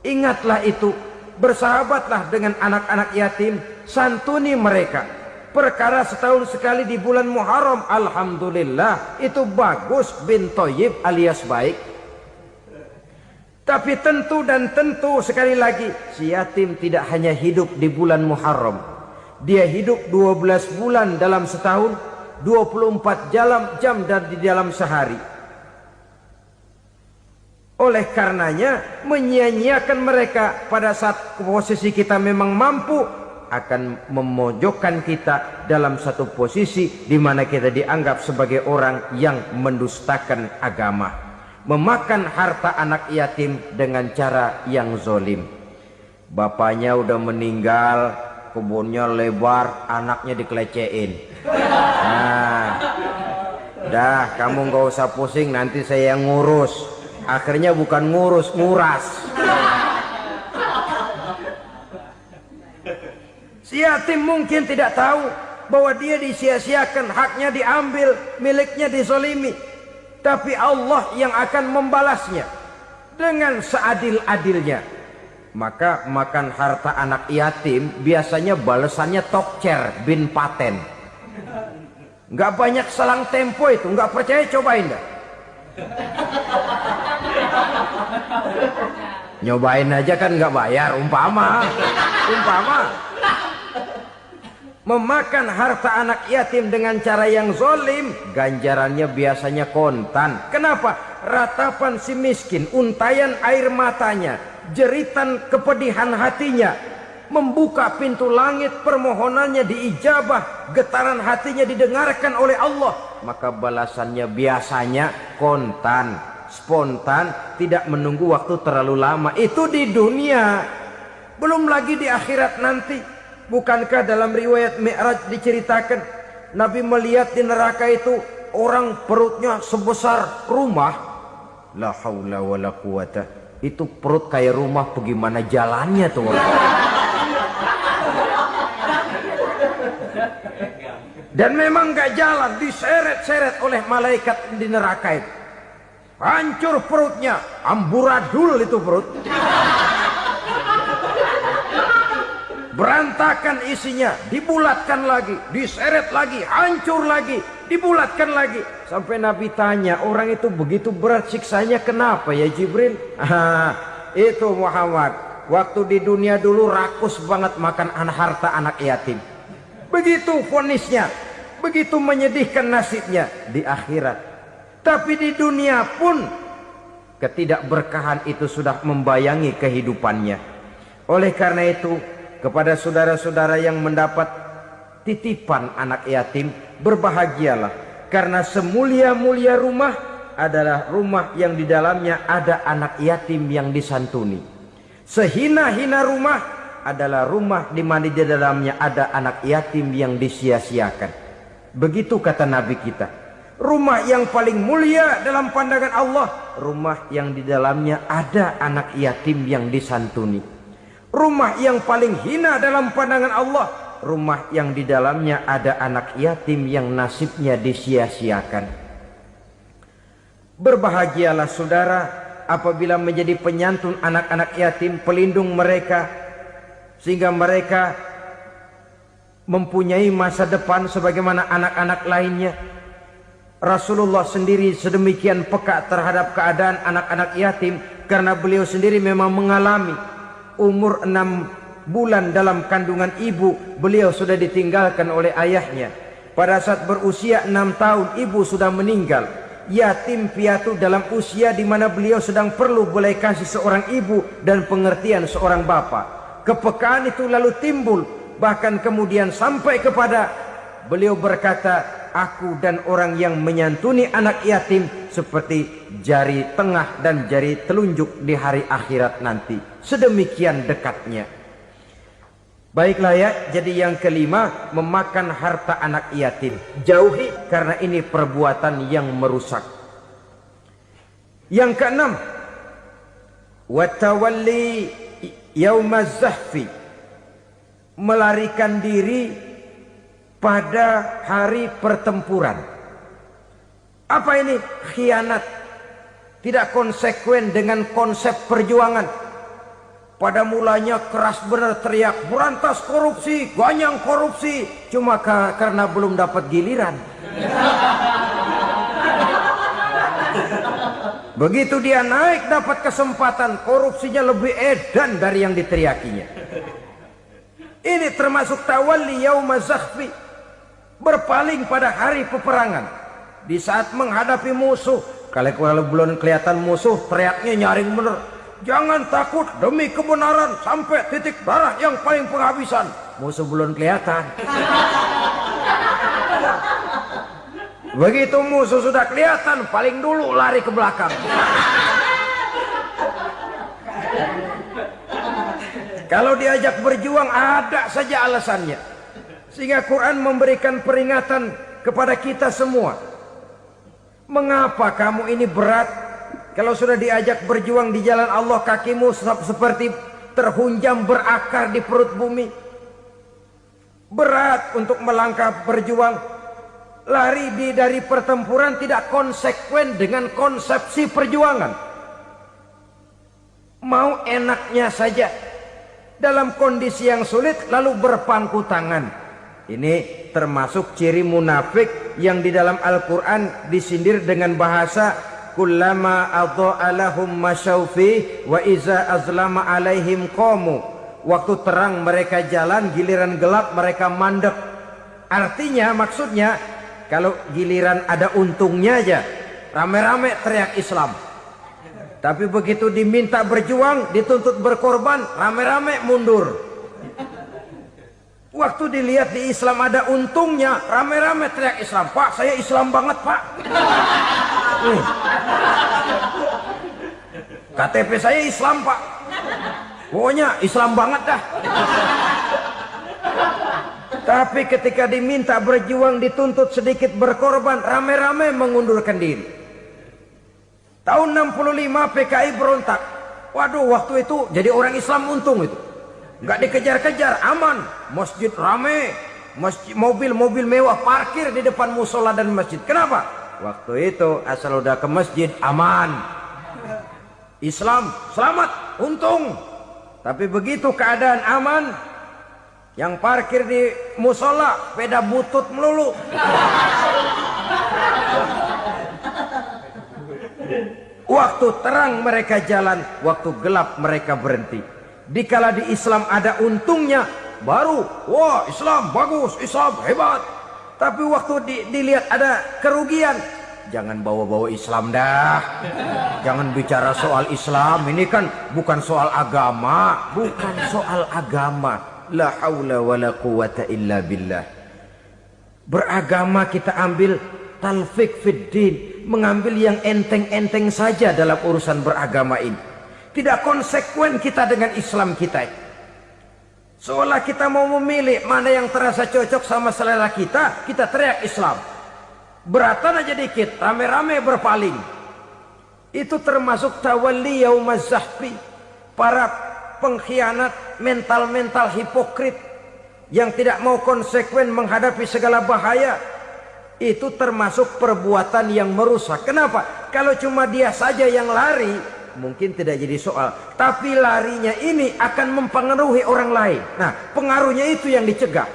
ingatlah itu, bersahabatlah dengan anak-anak yatim, santuni mereka. Perkara setahun sekali di bulan Muharram, alhamdulillah, itu bagus, bin Thayyib alias baik. Tapi tentu dan tentu sekali lagi, si yatim tidak hanya hidup di bulan Muharram. Dia hidup 12 bulan dalam setahun, 24 jam dan di dalam sehari. Oleh karenanya, menyia-nyiakan mereka pada saat posisi kita memang mampu akan memojokkan kita dalam satu posisi di mana kita dianggap sebagai orang yang mendustakan agama, memakan harta anak yatim dengan cara yang zolim. Bapaknya udah meninggal, kebunnya lebar, anaknya dikelecehin. Nah, dah kamu gak usah pusing, nanti saya yang ngurus. Akhirnya bukan ngurus, nguras. Si yatim mungkin tidak tahu bahwa dia disia-siakan, haknya diambil, miliknya dizolimi. Tapi Allah yang akan membalasnya dengan seadil-adilnya. Maka makan harta anak yatim biasanya balasannya tokcer bin paten. Nggak banyak selang tempo itu, nggak percaya cobain dah. Nyobain aja kan nggak bayar, umpama. Memakan harta anak yatim dengan cara yang zolim, ganjarannya biasanya kontan. Kenapa? Ratapan si miskin, untayan air matanya, jeritan kepedihan hatinya, membuka pintu langit, permohonannya diijabah, getaran hatinya didengarkan oleh Allah. Maka balasannya biasanya kontan, spontan, tidak menunggu waktu terlalu lama. Itu di dunia, belum lagi di akhirat nanti. Bukankah dalam riwayat Mi'raj diceritakan Nabi melihat di neraka itu orang perutnya sebesar rumah. La haula wala quwata. Itu perut kayak rumah, bagaimana jalannya tuh orang? Dan memang gak jalan, diseret-seret oleh malaikat di neraka itu. Hancur perutnya, amburadul itu perut. Berantakan isinya, dibulatkan lagi, diseret lagi, hancur lagi, dibulatkan lagi. Sampai Nabi tanya, orang itu begitu berat siksanya kenapa ya Jibril? Itu Muhammad, waktu di dunia dulu rakus banget makan harta anak yatim. Begitu vonisnya, begitu menyedihkan nasibnya di akhirat. Tapi di dunia pun ketidakberkahan itu sudah membayangi kehidupannya. Oleh karena itu, kepada saudara-saudara yang mendapat titipan anak yatim, berbahagialah, karena semulia-mulia rumah adalah rumah yang di dalamnya ada anak yatim yang disantuni. Sehina-hina rumah adalah rumah di mana di dalamnya ada anak yatim yang disia-siakan. Begitu kata Nabi kita. Rumah yang paling mulia dalam pandangan Allah, rumah yang di dalamnya ada anak yatim yang disantuni. Rumah yang paling hina dalam pandangan Allah, rumah yang di dalamnya ada anak yatim yang nasibnya disia-siakan. Berbahagialah saudara apabila menjadi penyantun anak-anak yatim, pelindung mereka, sehingga mereka mempunyai masa depan sebagaimana anak-anak lainnya. Rasulullah sendiri sedemikian peka terhadap keadaan anak-anak yatim karena beliau sendiri memang mengalami. Umur 6 bulan dalam kandungan ibu, beliau sudah ditinggalkan oleh ayahnya. Pada saat berusia 6 tahun, ibu sudah meninggal. Yatim piatu dalam usia di mana beliau sedang perlu belas kasih seorang ibu dan pengertian seorang bapa. Kepekaan itu lalu timbul, bahkan kemudian sampai kepada beliau berkata, aku dan orang yang menyantuni anak yatim seperti jari tengah dan jari telunjuk di hari akhirat nanti. Sedemikian dekatnya. Baiklah ya, jadi yang kelima, memakan harta anak yatim. Jauhi, karena ini perbuatan yang merusak. Yang keenam, watawalli yaumaz zahfi, melarikan diri pada hari pertempuran. Apa ini? Khianat. Tidak konsekuen dengan konsep perjuangan. Pada mulanya keras benar teriak, berantas korupsi, ganyang korupsi. Cuma karena belum dapat giliran. Begitu dia naik dapat kesempatan, korupsinya lebih edan dari yang diteriakinya. Ini termasuk tawalli yaumaz zahfi, berpaling pada hari peperangan. Di saat menghadapi musuh, kalau belum kelihatan musuh, teriaknya nyaring bener. Jangan takut, demi kebenaran sampai titik darah yang paling penghabisan. Musuh belum kelihatan. Begitu musuh sudah kelihatan, paling dulu lari ke belakang. Kalau diajak berjuang ada saja alasannya. Sehingga Quran memberikan peringatan kepada kita semua. Mengapa kamu ini berat? Kalau sudah diajak berjuang di jalan Allah, kakimu seperti terhunjam berakar di perut bumi. Berat untuk melangkah berjuang. Lari dari pertempuran tidak konsekuen dengan konsepsi perjuangan. Mau enaknya saja. Dalam kondisi yang sulit lalu berpangku tangan. Ini termasuk ciri munafik yang di dalam Al-Quran disindir dengan bahasa kullama adha'a lahum masyaufi wa iza azlama alaihim qamu. Waktu terang mereka jalan, giliran gelap mereka mandek. Artinya, maksudnya, kalau giliran ada untungnya aja, rame-rame teriak Islam. Tapi begitu diminta berjuang, dituntut berkorban, rame-rame mundur. Waktu dilihat di Islam ada untungnya, rame-rame teriak Islam. Pak, saya Islam banget, Pak. KTP saya Islam, Pak. Pokoknya Islam banget dah. Tapi ketika diminta berjuang, dituntut sedikit berkorban, rame-rame mengundurkan diri. Tahun 65 PKI berontak. Waduh, waktu itu jadi orang Islam untung itu. Nggak dikejar-kejar, aman. Masjid rame, mobil-mobil mewah parkir di depan musola dan masjid. Kenapa? Waktu itu asal udah ke masjid aman. Islam selamat, untung. Tapi begitu keadaan aman, yang parkir di musola sepeda butut melulu. Waktu terang mereka jalan, waktu gelap mereka berhenti. Dikala di Islam ada untungnya, baru wah Islam bagus, Islam hebat. Tapi waktu dilihat ada kerugian, jangan bawa-bawa Islam dah. Jangan bicara soal Islam, ini kan bukan soal agama. Bukan soal agama. La haula wa la quwata illa billah. Beragama kita ambil talfik fid din, mengambil yang enteng-enteng saja dalam urusan beragama ini. Tidak konsekuen kita dengan Islam kita. Seolah kita mau memilih mana yang terasa cocok sama selera kita, kita teriak Islam. Beratan aja dikit, rame-rame berpaling. Itu termasuk tawalli yaumaz zahfi. Para pengkhianat, mental-mental hipokrit yang tidak mau konsekuen menghadapi segala bahaya. Itu termasuk perbuatan yang merusak. Kenapa? Kalau cuma dia saja yang lari, mungkin tidak jadi soal. Tapi larinya ini akan mempengaruhi orang lain. Nah, pengaruhnya itu yang dicegah.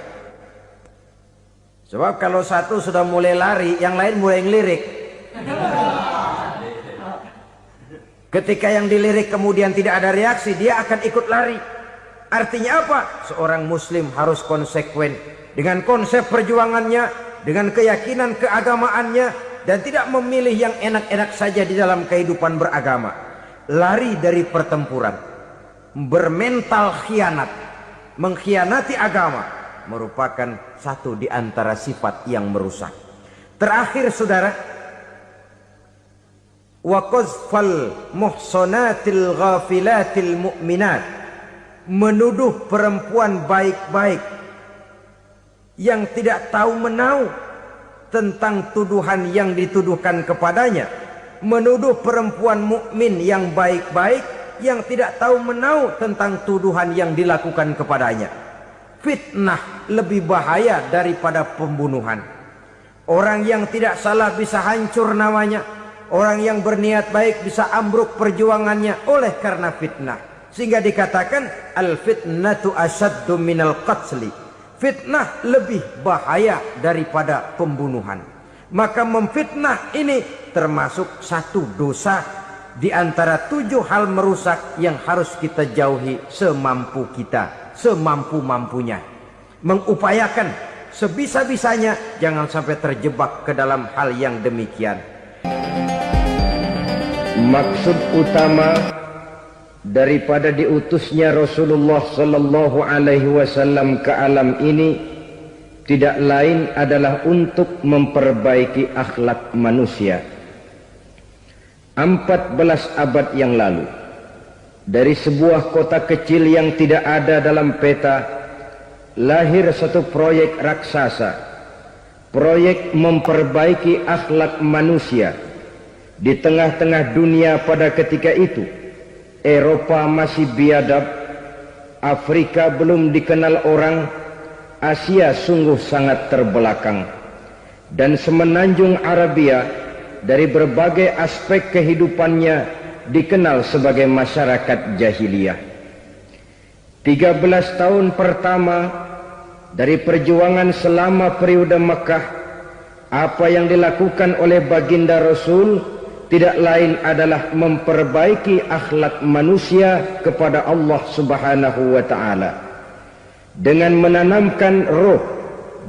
Sebab kalau satu sudah mulai lari, yang lain mulai ngelirik. Ketika yang dilirik kemudian tidak ada reaksi, dia akan ikut lari. Artinya apa? Seorang muslim harus konsekuen dengan konsep perjuangannya, dengan keyakinan keagamaannya, dan tidak memilih yang enak-enak saja di dalam kehidupan beragama. Lari dari pertempuran, bermental khianat, mengkhianati agama, merupakan satu di antara sifat yang merusak. Terakhir saudara, wa qazfal muhsanatil ghafilatil mu'minat, menuduh perempuan baik-baik yang tidak tahu menau tentang tuduhan yang dituduhkan kepadanya, menuduh perempuan mukmin yang baik-baik yang tidak tahu menau tentang tuduhan yang dilakukan kepadanya. Fitnah lebih bahaya daripada pembunuhan. Orang yang tidak salah bisa hancur namanya. Orang yang berniat baik bisa ambruk perjuangannya oleh karena fitnah. Sehingga dikatakan al-fitnatu asyaddu minal qatli. Fitnah lebih bahaya daripada pembunuhan. Maka memfitnah ini termasuk satu dosa di antara 7 hal merusak yang harus kita jauhi semampu kita, semampu-mampunya. Mengupayakan sebisa-bisanya jangan sampai terjebak ke dalam hal yang demikian. Maksud utama daripada diutusnya Rasulullah sallallahu alaihi wasallam ke alam ini tidak lain adalah untuk memperbaiki akhlak manusia. 14 abad yang lalu, dari sebuah kota kecil yang tidak ada dalam peta, lahir satu proyek raksasa, proyek memperbaiki akhlak manusia. Di tengah-tengah dunia pada ketika itu, Eropa masih biadab, Afrika belum dikenal orang, Asia sungguh sangat terbelakang, dan semenanjung Arabia dari berbagai aspek kehidupannya dikenal sebagai masyarakat jahiliyah. 13 tahun pertama dari perjuangan selama periode Mekah, apa yang dilakukan oleh baginda Rasul tidak lain adalah memperbaiki akhlak manusia kepada Allah Subhanahu wa ta'ala dengan menanamkan roh,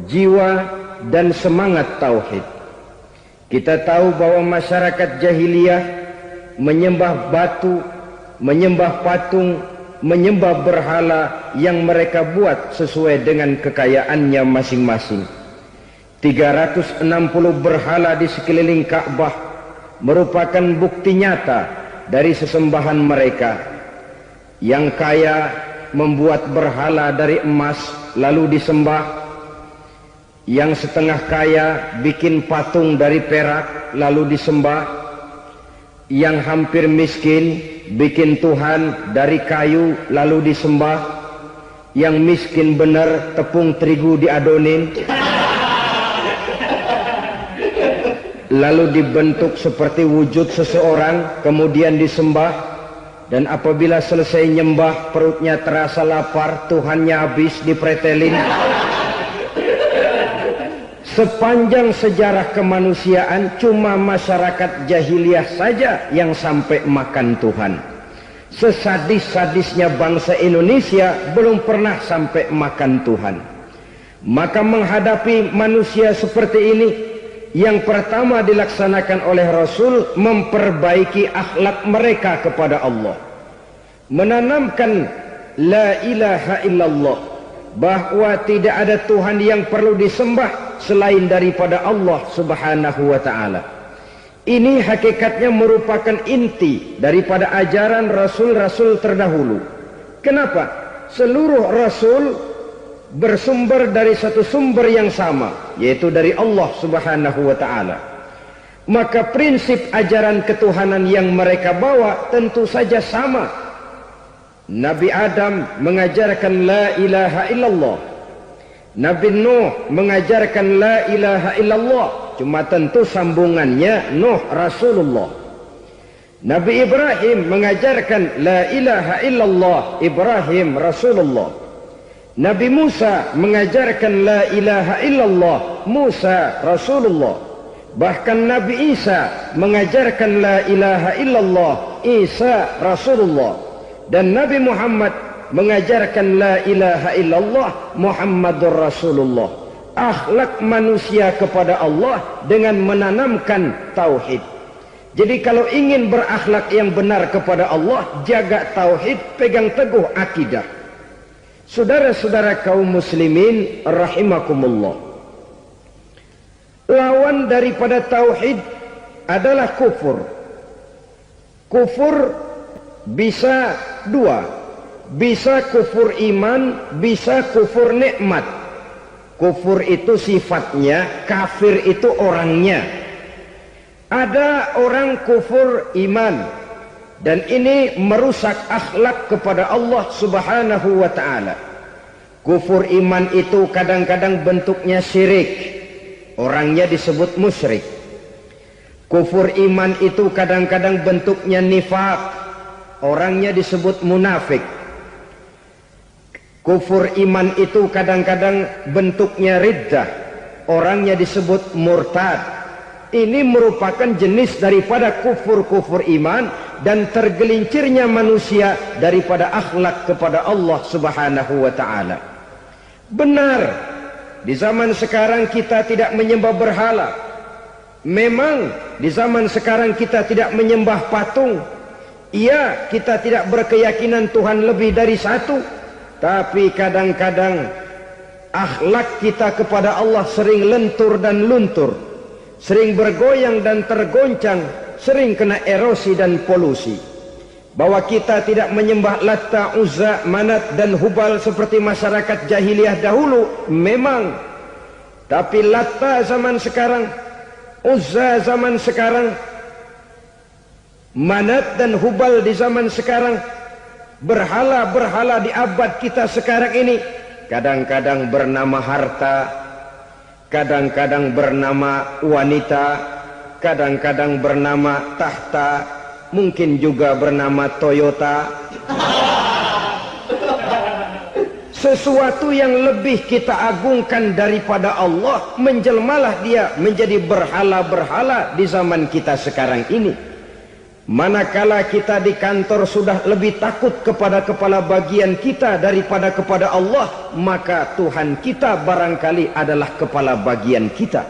jiwa dan semangat tauhid. Kita tahu bahwa masyarakat jahiliyah menyembah batu, menyembah patung, menyembah berhala yang mereka buat sesuai dengan kekayaannya masing-masing. 360 berhala di sekeliling Ka'bah merupakan bukti nyata dari sesembahan mereka. Yang kaya membuat berhala dari emas lalu disembah. Yang setengah kaya bikin patung dari perak lalu disembah. Yang hampir miskin bikin Tuhan dari kayu lalu disembah. Yang miskin benar tepung terigu diadonin lalu dibentuk seperti wujud seseorang kemudian disembah. Dan apabila selesai nyembah perutnya terasa lapar, Tuhannya habis dipretelin. Sepanjang sejarah kemanusiaan cuma masyarakat jahiliyah saja yang sampai makan Tuhan. Sesadis-sadisnya bangsa Indonesia belum pernah sampai makan Tuhan. Maka menghadapi manusia seperti ini, yang pertama dilaksanakan oleh Rasul memperbaiki akhlak mereka kepada Allah. Menanamkan la ilaha illallah, bahwa tidak ada Tuhan yang perlu disembah selain daripada Allah Subhanahu wa ta'ala. Ini hakikatnya merupakan inti daripada ajaran rasul-rasul terdahulu. Kenapa? Seluruh rasul bersumber dari satu sumber yang sama, yaitu dari Allah Subhanahu wa ta'ala. Maka prinsip ajaran ketuhanan yang mereka bawa tentu saja sama. Nabi Adam mengajarkan la ilaha illallah, Nabi Nuh mengajarkan la ilaha illallah, cuma tentu sambungannya Nuh Rasulullah. Nabi Ibrahim mengajarkan la ilaha illallah, Ibrahim Rasulullah. Nabi Musa mengajarkan la ilaha illallah, Musa Rasulullah. Bahkan Nabi Isa mengajarkan la ilaha illallah, Isa Rasulullah. Dan Nabi Muhammad mengajarkan la ilaha illallah, Muhammadur Rasulullah. Akhlak manusia kepada Allah dengan menanamkan tauhid. Jadi kalau ingin berakhlak yang benar kepada Allah, jaga tauhid, pegang teguh akidah. Saudara-saudara kaum muslimin rahimakumullah, Lawan daripada tauhid adalah kufur. Kufur bisa dua, bisa kufur iman, bisa kufur nikmat. Kufur itu sifatnya, kafir itu orangnya. Ada orang kufur iman, dan ini merusak akhlak kepada Allah Subhanahu wa ta'ala. Kufur iman itu kadang-kadang bentuknya syirik, orangnya disebut musyrik. Kufur iman itu kadang-kadang bentuknya nifaq, orangnya disebut munafik. Kufur iman itu kadang-kadang bentuknya riddah, orangnya disebut murtad. Ini merupakan jenis daripada kufur-kufur iman dan tergelincirnya manusia daripada akhlak kepada Allah Subhanahu wa ta'ala. Benar, di zaman sekarang kita tidak menyembah berhala. Memang di zaman sekarang kita tidak menyembah patung. Iya, kita tidak berkeyakinan Tuhan lebih dari satu. Tapi kadang-kadang akhlak kita kepada Allah sering lentur dan luntur, sering bergoyang dan tergoncang, sering kena erosi dan polusi. Bahwa kita tidak menyembah Latta, Uzza, Manat dan Hubal seperti masyarakat jahiliyah dahulu, memang. Tapi Latta zaman sekarang, Uzza zaman sekarang, Manat dan Hubal di zaman sekarang, berhala-berhala di abad kita sekarang ini, kadang-kadang bernama harta, kadang-kadang bernama wanita, kadang-kadang bernama tahta, mungkin juga bernama Toyota. Sesuatu yang lebih kita agungkan daripada Allah, menjelmalah dia menjadi berhala-berhala di zaman kita sekarang ini. Manakala kita di kantor sudah lebih takut kepada kepala bagian kita daripada kepada Allah, maka Tuhan kita barangkali adalah kepala bagian kita.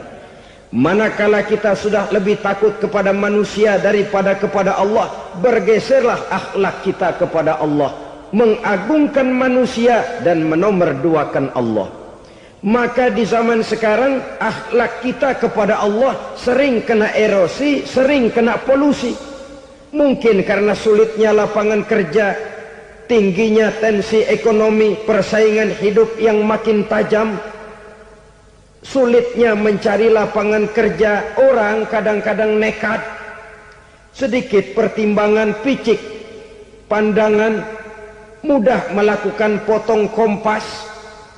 Manakala kita sudah lebih takut kepada manusia daripada kepada Allah, bergeserlah akhlak kita kepada Allah, mengagungkan manusia dan menomorduakan Allah. Maka di zaman sekarang akhlak kita kepada Allah sering kena erosi, sering kena polusi. Mungkin karena sulitnya lapangan kerja, tingginya tensi ekonomi, persaingan hidup yang makin tajam, sulitnya mencari lapangan kerja, orang kadang-kadang nekat, sedikit pertimbangan picik, pandangan, mudah melakukan potong kompas,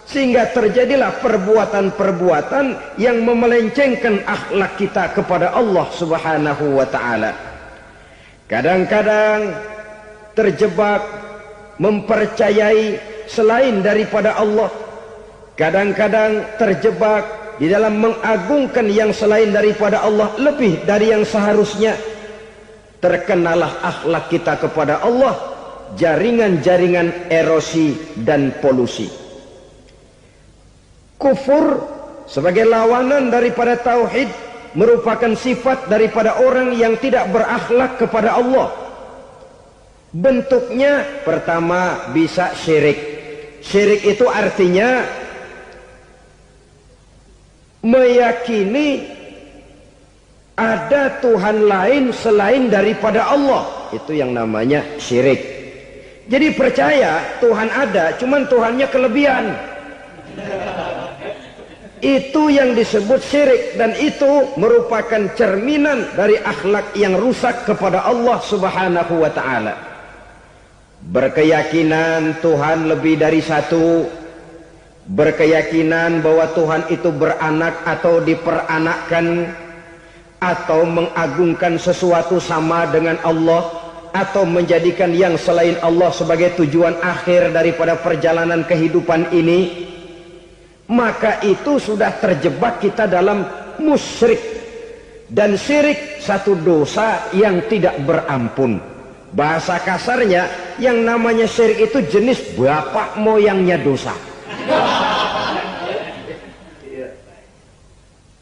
sehingga terjadilah perbuatan-perbuatan yang memelencengkan akhlak kita kepada Allah Subhanahu wa ta'ala. Kadang-kadang terjebak mempercayai selain daripada Allah. Kadang-kadang terjebak di dalam mengagungkan yang selain daripada Allah lebih dari yang seharusnya. Terkenalah akhlak kita kepada Allah jaringan-jaringan erosi dan polusi. Kufur sebagai lawanan daripada tauhid merupakan sifat daripada orang yang tidak berakhlak kepada Allah. Bentuknya pertama bisa syirik. Syirik itu artinya meyakini ada Tuhan lain selain daripada Allah. Itu yang namanya syirik. Jadi percaya Tuhan ada, cuman Tuhannya kelebihan. Itu yang disebut syirik, dan itu merupakan cerminan dari akhlak yang rusak kepada Allah Subhanahu wa ta'ala. Berkeyakinan Tuhan lebih dari satu, berkeyakinan bahwa Tuhan itu beranak atau diperanakkan, atau mengagungkan sesuatu sama dengan Allah, atau menjadikan yang selain Allah sebagai tujuan akhir daripada perjalanan kehidupan ini, maka itu sudah terjebak kita dalam musyrik. Dan syirik satu dosa yang tidak berampun. Bahasa kasarnya, yang namanya syirik itu jenis bapak moyangnya dosa.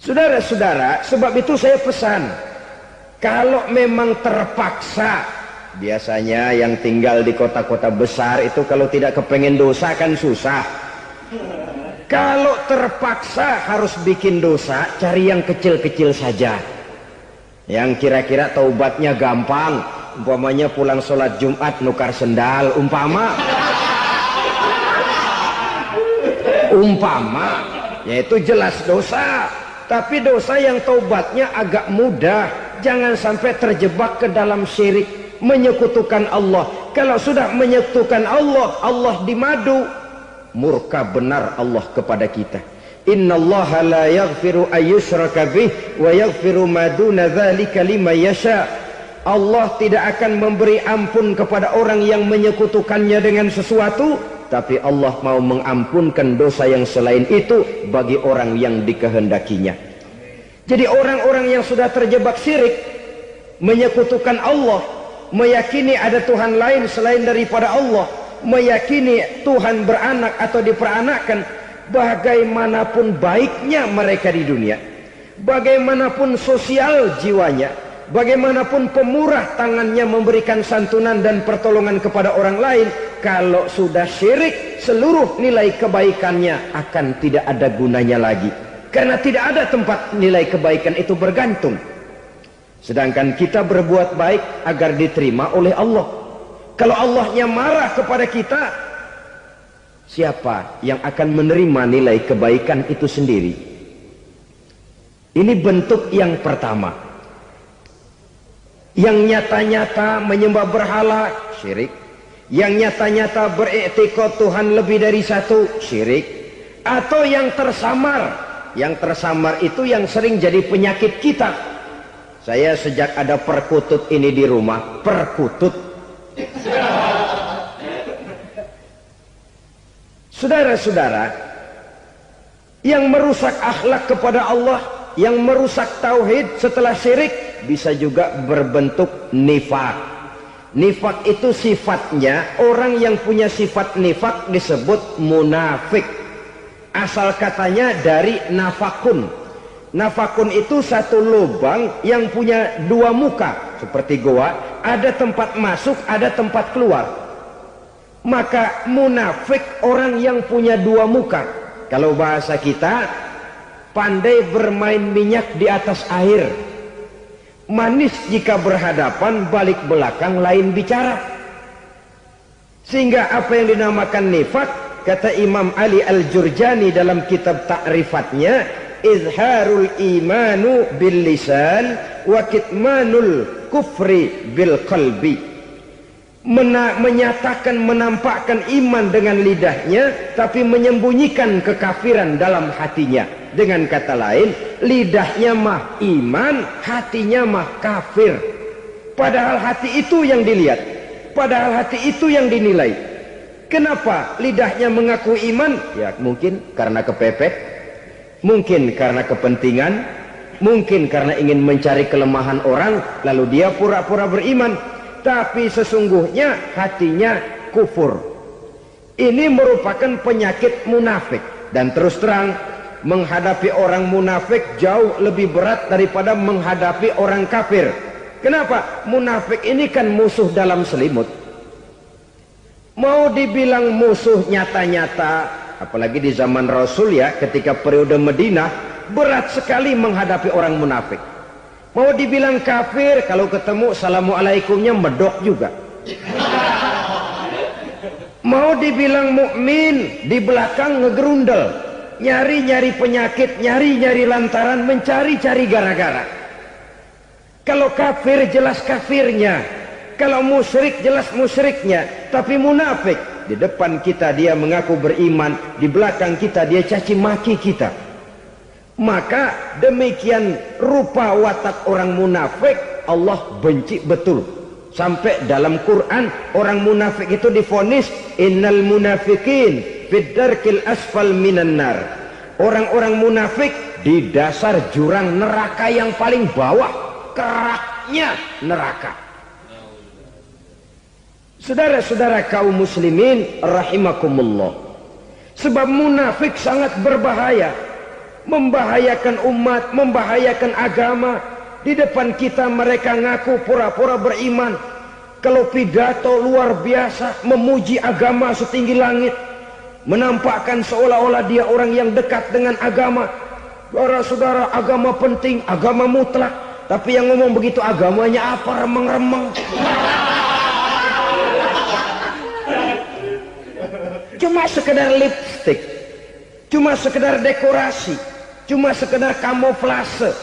Saudara-saudara, sebab itu saya pesan, kalau memang terpaksa, biasanya yang tinggal di kota-kota besar itu kalau tidak kepengen dosa kan susah. Kalau terpaksa harus bikin dosa, cari yang kecil-kecil saja, yang kira-kira taubatnya gampang. Umpamanya pulang sholat Jumat nukar sendal, umpama yaitu jelas dosa. Tapi dosa yang taubatnya agak mudah. Jangan sampai terjebak ke dalam syirik, menyekutukan Allah. Kalau sudah menyekutukan Allah, Allah dimadu, murka benar Allah kepada kita. Innallaha la yaghfiru ayyushraka bih wa yaghfiru ma duna dzalika liman yasha. Allah tidak akan memberi ampun kepada orang yang menyekutukannya dengan sesuatu, tapi Allah mau mengampunkan dosa yang selain itu bagi orang yang dikehendakinya. Jadi orang-orang yang sudah terjebak syirik, menyekutukan Allah, meyakini ada Tuhan lain selain daripada Allah, meyakini Tuhan beranak atau diperanakkan, bagaimanapun baiknya mereka di dunia, bagaimanapun sosial jiwanya, bagaimanapun pemurah tangannya memberikan santunan dan pertolongan kepada orang lain, kalau sudah syirik, seluruh nilai kebaikannya akan tidak ada gunanya lagi, karena tidak ada tempat nilai kebaikan itu bergantung. Sedangkan kita berbuat baik agar diterima oleh Allah. Kalau Allahnya marah kepada kita, siapa yang akan menerima nilai kebaikan itu sendiri? Ini bentuk yang pertama. Yang nyata-nyata menyembah berhala, syirik. Yang nyata-nyata beriktikad Tuhan lebih dari satu, syirik. Atau yang tersamar. Yang tersamar itu yang sering jadi penyakit kita. Saya sejak ada perkutut ini di rumah, perkutut. Saudara-saudara, yang merusak akhlak kepada Allah, yang merusak tauhid setelah syirik, bisa juga berbentuk nifak. Nifak itu sifatnya, orang yang punya sifat nifak disebut munafik. Asal katanya dari nafakun. Nafakun itu satu lubang yang punya dua muka, seperti goa, ada tempat masuk, ada tempat keluar. Maka munafik orang yang punya dua muka. Kalau bahasa kita, pandai bermain minyak di atas air. Manis jika berhadapan, balik belakang lain bicara. Sehingga apa yang dinamakan nifak, kata Imam Ali Al-Jurjani dalam kitab ta'rifatnya, izharul imanu bil lisan wa kitmanul kufri bil qalbi. Menyatakan, menampakkan iman dengan lidahnya, tapi menyembunyikan kekafiran dalam hatinya. Dengan kata lain, lidahnya mah iman, hatinya mah kafir. Padahal hati itu yang dilihat, padahal hati itu yang dinilai. Kenapa lidahnya mengaku iman? Ya mungkin karena kepepet, mungkin karena kepentingan, mungkin karena ingin mencari kelemahan orang, lalu dia pura-pura beriman. Tapi sesungguhnya hatinya kufur. Ini merupakan penyakit munafik. Dan terus terang, menghadapi orang munafik jauh lebih berat daripada menghadapi orang kafir. Kenapa? Munafik ini kan musuh dalam selimut. Mau dibilang musuh nyata-nyata, apalagi di zaman Rasul ya, ketika periode Madinah, berat sekali menghadapi orang munafik. Mau dibilang kafir, kalau ketemu assalamualaikumnya medok juga. Mau dibilang mukmin, di belakang ngegerundel, nyari-nyari penyakit, nyari-nyari lantaran, mencari-cari gara-gara. Kalau kafir jelas kafirnya, kalau musyrik jelas musyriknya. Tapi munafik, di depan kita dia mengaku beriman, di belakang kita dia caci maki kita. Maka demikian rupa watak orang munafik, Allah benci betul. Sampai dalam Quran orang munafik itu divonis innal munafikin fid darkil asfal minan nar. Orang-orang munafik di dasar jurang neraka yang paling bawah, keraknya neraka. Saudara-saudara kaum muslimin rahimakumullah, sebab munafik sangat berbahaya, membahayakan umat, membahayakan agama. Di depan kita mereka ngaku pura-pura beriman, kalau pidato luar biasa, memuji agama setinggi langit. menampakkan seolah-olah dia orang yang dekat dengan agama. Saudara-saudara, agama penting, agama mutlak. Tapi yang ngomong begitu agamanya apa? Remeng-remeng. Cuma sekedar lipstick, cuma sekedar dekorasi, cuma sekedar kamuflase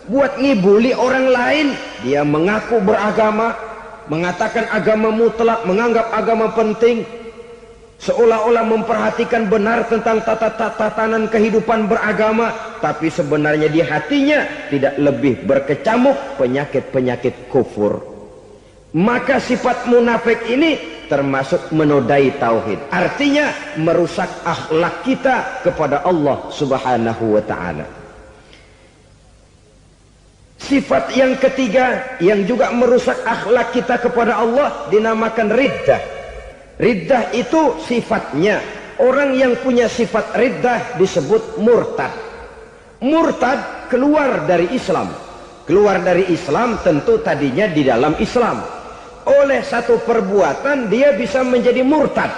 buat ngibuli orang lain. Dia mengaku beragama, mengatakan agama mutlak, menganggap agama penting, seolah-olah memperhatikan benar tentang tatanan kehidupan beragama, tapi sebenarnya di hatinya tidak lebih berkecamuk penyakit-penyakit kufur. Maka sifat munafik ini termasuk menodai tauhid, artinya merusak akhlak kita kepada Allah Subhanahu wa ta'ala. Sifat yang ketiga yang juga merusak akhlak kita kepada Allah dinamakan riddah. Riddah itu sifatnya, orang yang punya sifat riddah disebut murtad. Murtad keluar dari Islam. Keluar dari Islam tentu tadinya di dalam Islam. Oleh satu perbuatan dia bisa menjadi murtad.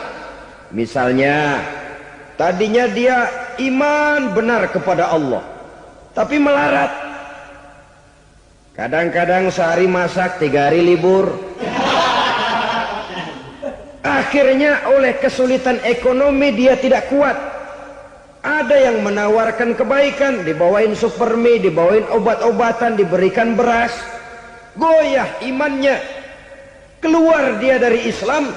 Misalnya tadinya dia iman benar kepada Allah, tapi melarat. Kadang-kadang sehari masak, 3 hari libur. Akhirnya oleh kesulitan ekonomi dia tidak kuat. Ada yang menawarkan kebaikan, dibawain supermi, dibawain obat-obatan, diberikan beras. Goyah imannya. Keluar dia dari Islam,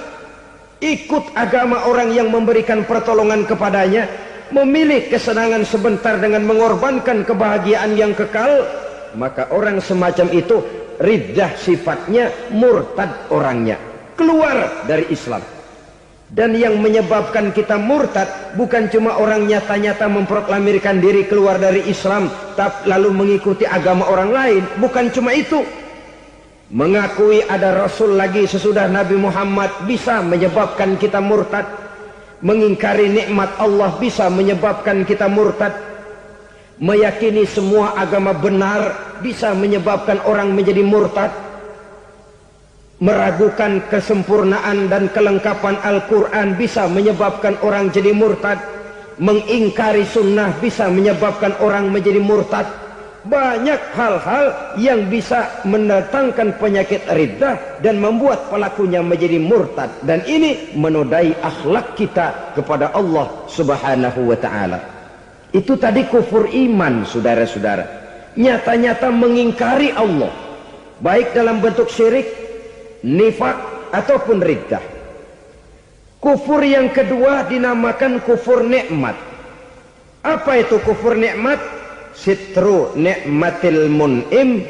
ikut agama orang yang memberikan pertolongan kepadanya, memilih kesenangan sebentar dengan mengorbankan kebahagiaan yang kekal. Maka orang semacam itu riddah sifatnya, murtad orangnya, keluar dari Islam. Dan yang menyebabkan kita murtad bukan cuma orang nyata-nyata memproklamirkan diri keluar dari Islam tapi lalu mengikuti agama orang lain, bukan cuma itu. Mengakui ada Rasul lagi sesudah Nabi Muhammad bisa menyebabkan kita murtad. Mengingkari nikmat Allah bisa menyebabkan kita murtad. Meyakini semua agama benar bisa menyebabkan orang menjadi murtad. Meragukan kesempurnaan dan kelengkapan Al-Quran bisa menyebabkan orang jadi murtad. Mengingkari sunnah bisa menyebabkan orang menjadi murtad. Banyak hal-hal yang bisa mendatangkan penyakit riddah dan membuat pelakunya menjadi murtad. Dan ini menodai akhlak kita kepada Allah Subhanahu wa ta'ala. Itu tadi kufur iman, saudara-saudara. Nyata-nyata mengingkari Allah, baik dalam bentuk syirik, nifak, ataupun riddah. Kufur yang kedua dinamakan kufur nikmat. Apa itu kufur nikmat? Sitru ni'matil mun'im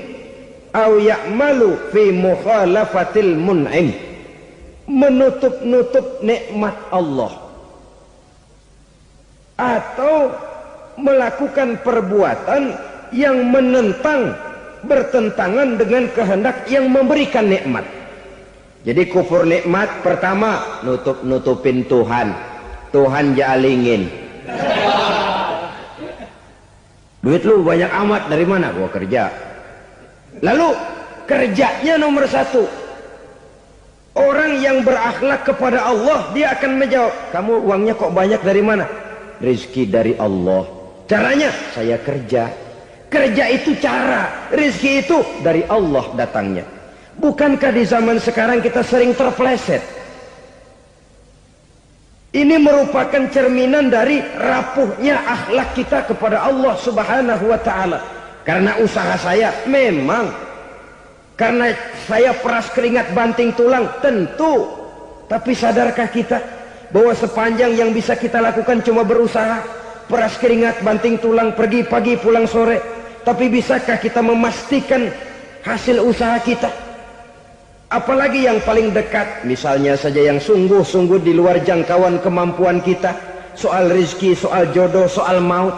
au ya'malu fi mukhalafatil mun'im. Menutup-nutup nikmat Allah atau melakukan perbuatan yang menentang, bertentangan dengan kehendak yang memberikan nikmat. Jadi kufur nikmat pertama, nutup-nutupin Tuhan. Tuhan jalingin. Duit lu banyak amat, dari mana? Gua kerja. Lalu kerjanya nomor 1. Orang yang berakhlak kepada Allah, dia akan menjawab, kamu uangnya kok banyak, dari mana? Rezeki dari Allah. Caranya, saya kerja. Kerja itu cara, rezeki itu dari Allah datangnya. Bukankah di zaman sekarang kita sering terpleset? Ini merupakan cerminan dari rapuhnya akhlak kita kepada Allah Subhanahu wa ta'ala. Karena usaha saya memang, karena saya peras keringat banting tulang, tentu. Tapi sadarkah kita bahwa sepanjang yang bisa kita lakukan cuma berusaha, peras keringat banting tulang, pergi pagi pulang sore. Tapi bisakah kita memastikan hasil usaha kita? Apalagi yang paling dekat, misalnya saja yang sungguh-sungguh di luar jangkauan kemampuan kita, soal rezeki, soal jodoh, soal maut.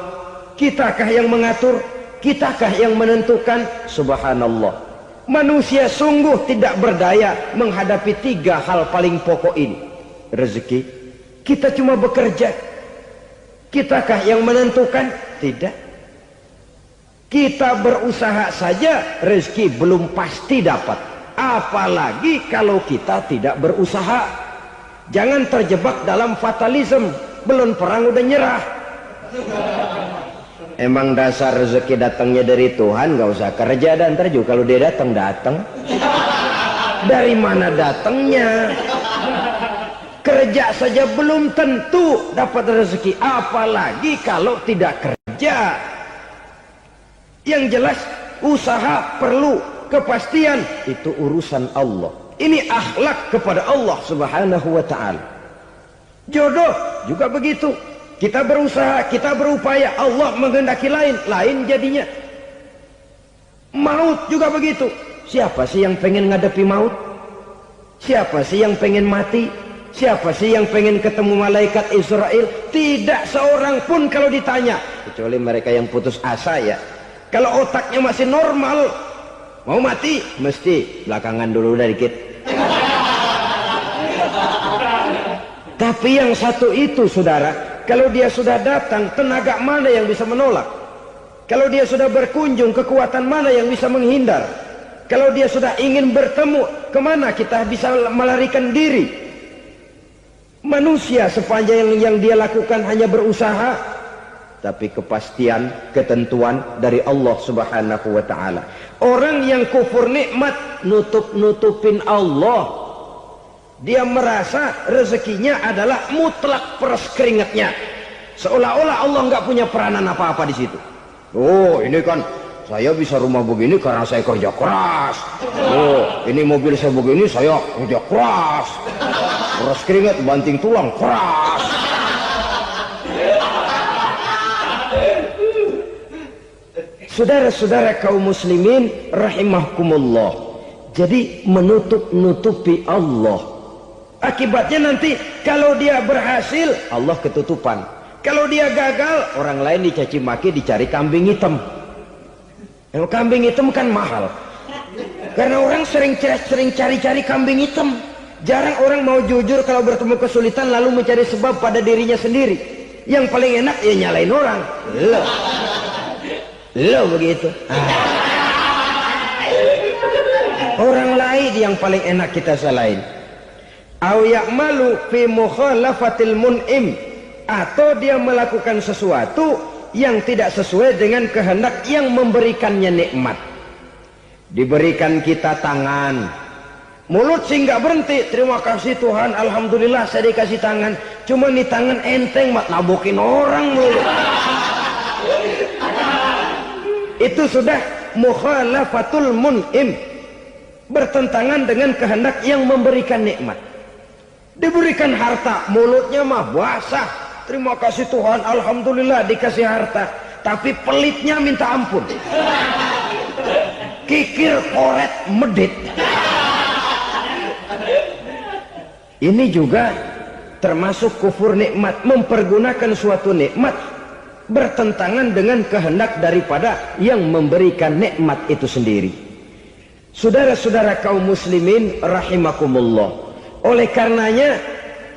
Kitakah yang mengatur? Kitakah yang menentukan? Subhanallah. Manusia sungguh tidak berdaya menghadapi 3 hal paling pokok ini. Rezeki, kita cuma bekerja. Kitakah yang menentukan? Tidak. Kita berusaha saja, rezeki belum pasti dapat. Apalagi kalau kita tidak berusaha. Jangan terjebak dalam fatalisme. belum perang udah nyerah. Emang dasar rezeki datangnya dari Tuhan, nggak usah kerja, dan ntar juga kalau dia datang. Dari mana datangnya? Kerja saja belum tentu dapat rezeki, apalagi kalau tidak kerja. Yang jelas usaha perlu kepastian, itu urusan Allah. Ini akhlak kepada Allah Subhanahu wa ta'ala. Jodoh juga begitu. Kita berusaha, kita berupaya, Allah menghendaki lain jadinya. Maut juga begitu. Siapa sih yang pengen ngadepi maut? Siapa sih yang pengen mati? Siapa sih yang pengen ketemu malaikat Israel? Tidak seorang pun kalau ditanya, kecuali mereka yang putus asa ya. Kalau otaknya masih normal, mau mati mesti belakangan dulu udah dikit. Tapi yang satu itu saudara, kalau dia sudah datang, tenaga mana yang bisa menolak? Kalau dia sudah berkunjung, kekuatan mana yang bisa menghindar? Kalau dia sudah ingin bertemu, kemana kita bisa melarikan diri? Manusia sepanjang yang dia lakukan hanya berusaha, tapi kepastian, ketentuan dari Allah Subhanahu wa ta'ala. Orang yang kufur nikmat, nutupin Allah. Dia merasa rezekinya adalah mutlak peras keringatnya, seolah-olah Allah nggak punya peranan apa-apa di situ. Oh, ini kan saya bisa rumah begini karena saya kerja keras. Oh, ini mobil saya begini, saya kerja keras. Peras keringat, banting tulang, keras. Saudara-saudara kaum muslimin rahimahkumullah, jadi menutup-nutupi Allah. Akibatnya nanti kalau dia berhasil, Allah ketutupan. Kalau dia gagal, orang lain dicaci maki, dicari kambing hitam. Yang kambing hitam kan mahal, karena orang sering cari-cari kambing hitam. Jarang orang mau jujur kalau bertemu kesulitan lalu mencari sebab pada dirinya sendiri. Yang paling enak ya nyalain orang. Lo begitu. Orang lain yang paling enak kita salahin. Au ya'malu fi mukhalafatil mun'im, atau dia melakukan sesuatu yang tidak sesuai dengan kehendak yang memberikannya nikmat. Diberikan kita tangan, mulut sih nggak berhenti, terima kasih Tuhan, alhamdulillah saya dikasih tangan. Cuma nih tangan enteng mat nabokin orang mulu. Itu sudah mukhalafatul mun'im, bertentangan dengan kehendak yang memberikan nikmat. Diberikan harta, mulutnya mah basah, terima kasih Tuhan, alhamdulillah dikasih harta, tapi pelitnya minta ampun, kikir koret medit. Ini juga termasuk kufur nikmat, mempergunakan suatu nikmat bertentangan dengan kehendak daripada yang memberikan nikmat itu sendiri. Saudara-saudara kaum muslimin rahimakumullah, oleh karenanya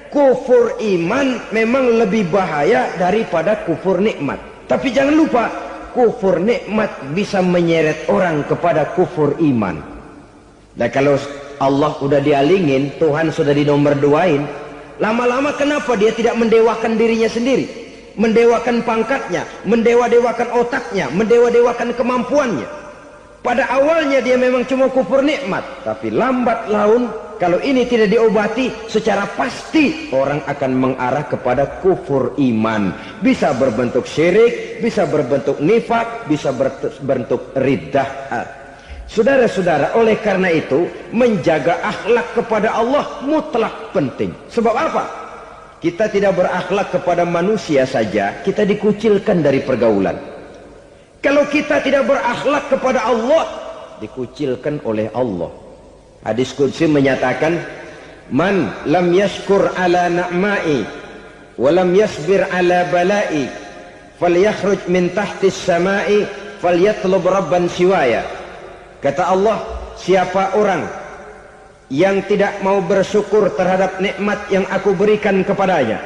kufur iman memang lebih bahaya daripada kufur nikmat. Tapi jangan lupa, kufur nikmat bisa menyeret orang kepada kufur iman. Dan kalau Allah udah dialingin, Tuhan sudah dinomor duain, lama-lama kenapa dia tidak mendewakan dirinya sendiri, mendewakan pangkatnya, mendewa-dewakan otaknya, mendewa-dewakan kemampuannya? Pada awalnya dia memang cuma kufur nikmat, tapi lambat laun kalau ini tidak diobati, secara pasti orang akan mengarah kepada kufur iman. Bisa berbentuk syirik, bisa berbentuk nifak, bisa berbentuk riddah. Saudara-saudara, oleh karena itu menjaga akhlak kepada Allah mutlak penting. Sebab apa? Kita tidak berakhlak kepada manusia saja, kita dikucilkan dari pergaulan. Kalau kita tidak berakhlak kepada Allah, dikucilkan oleh Allah. Hadis qudsi menyatakan, man lam yashkur ala na'mai wa lam yasbir ala balai falyakhruj min tahtis samai falyatlub rabban siwaya. Kata Allah, siapa orang yang tidak mau bersyukur terhadap nikmat yang aku berikan kepadanya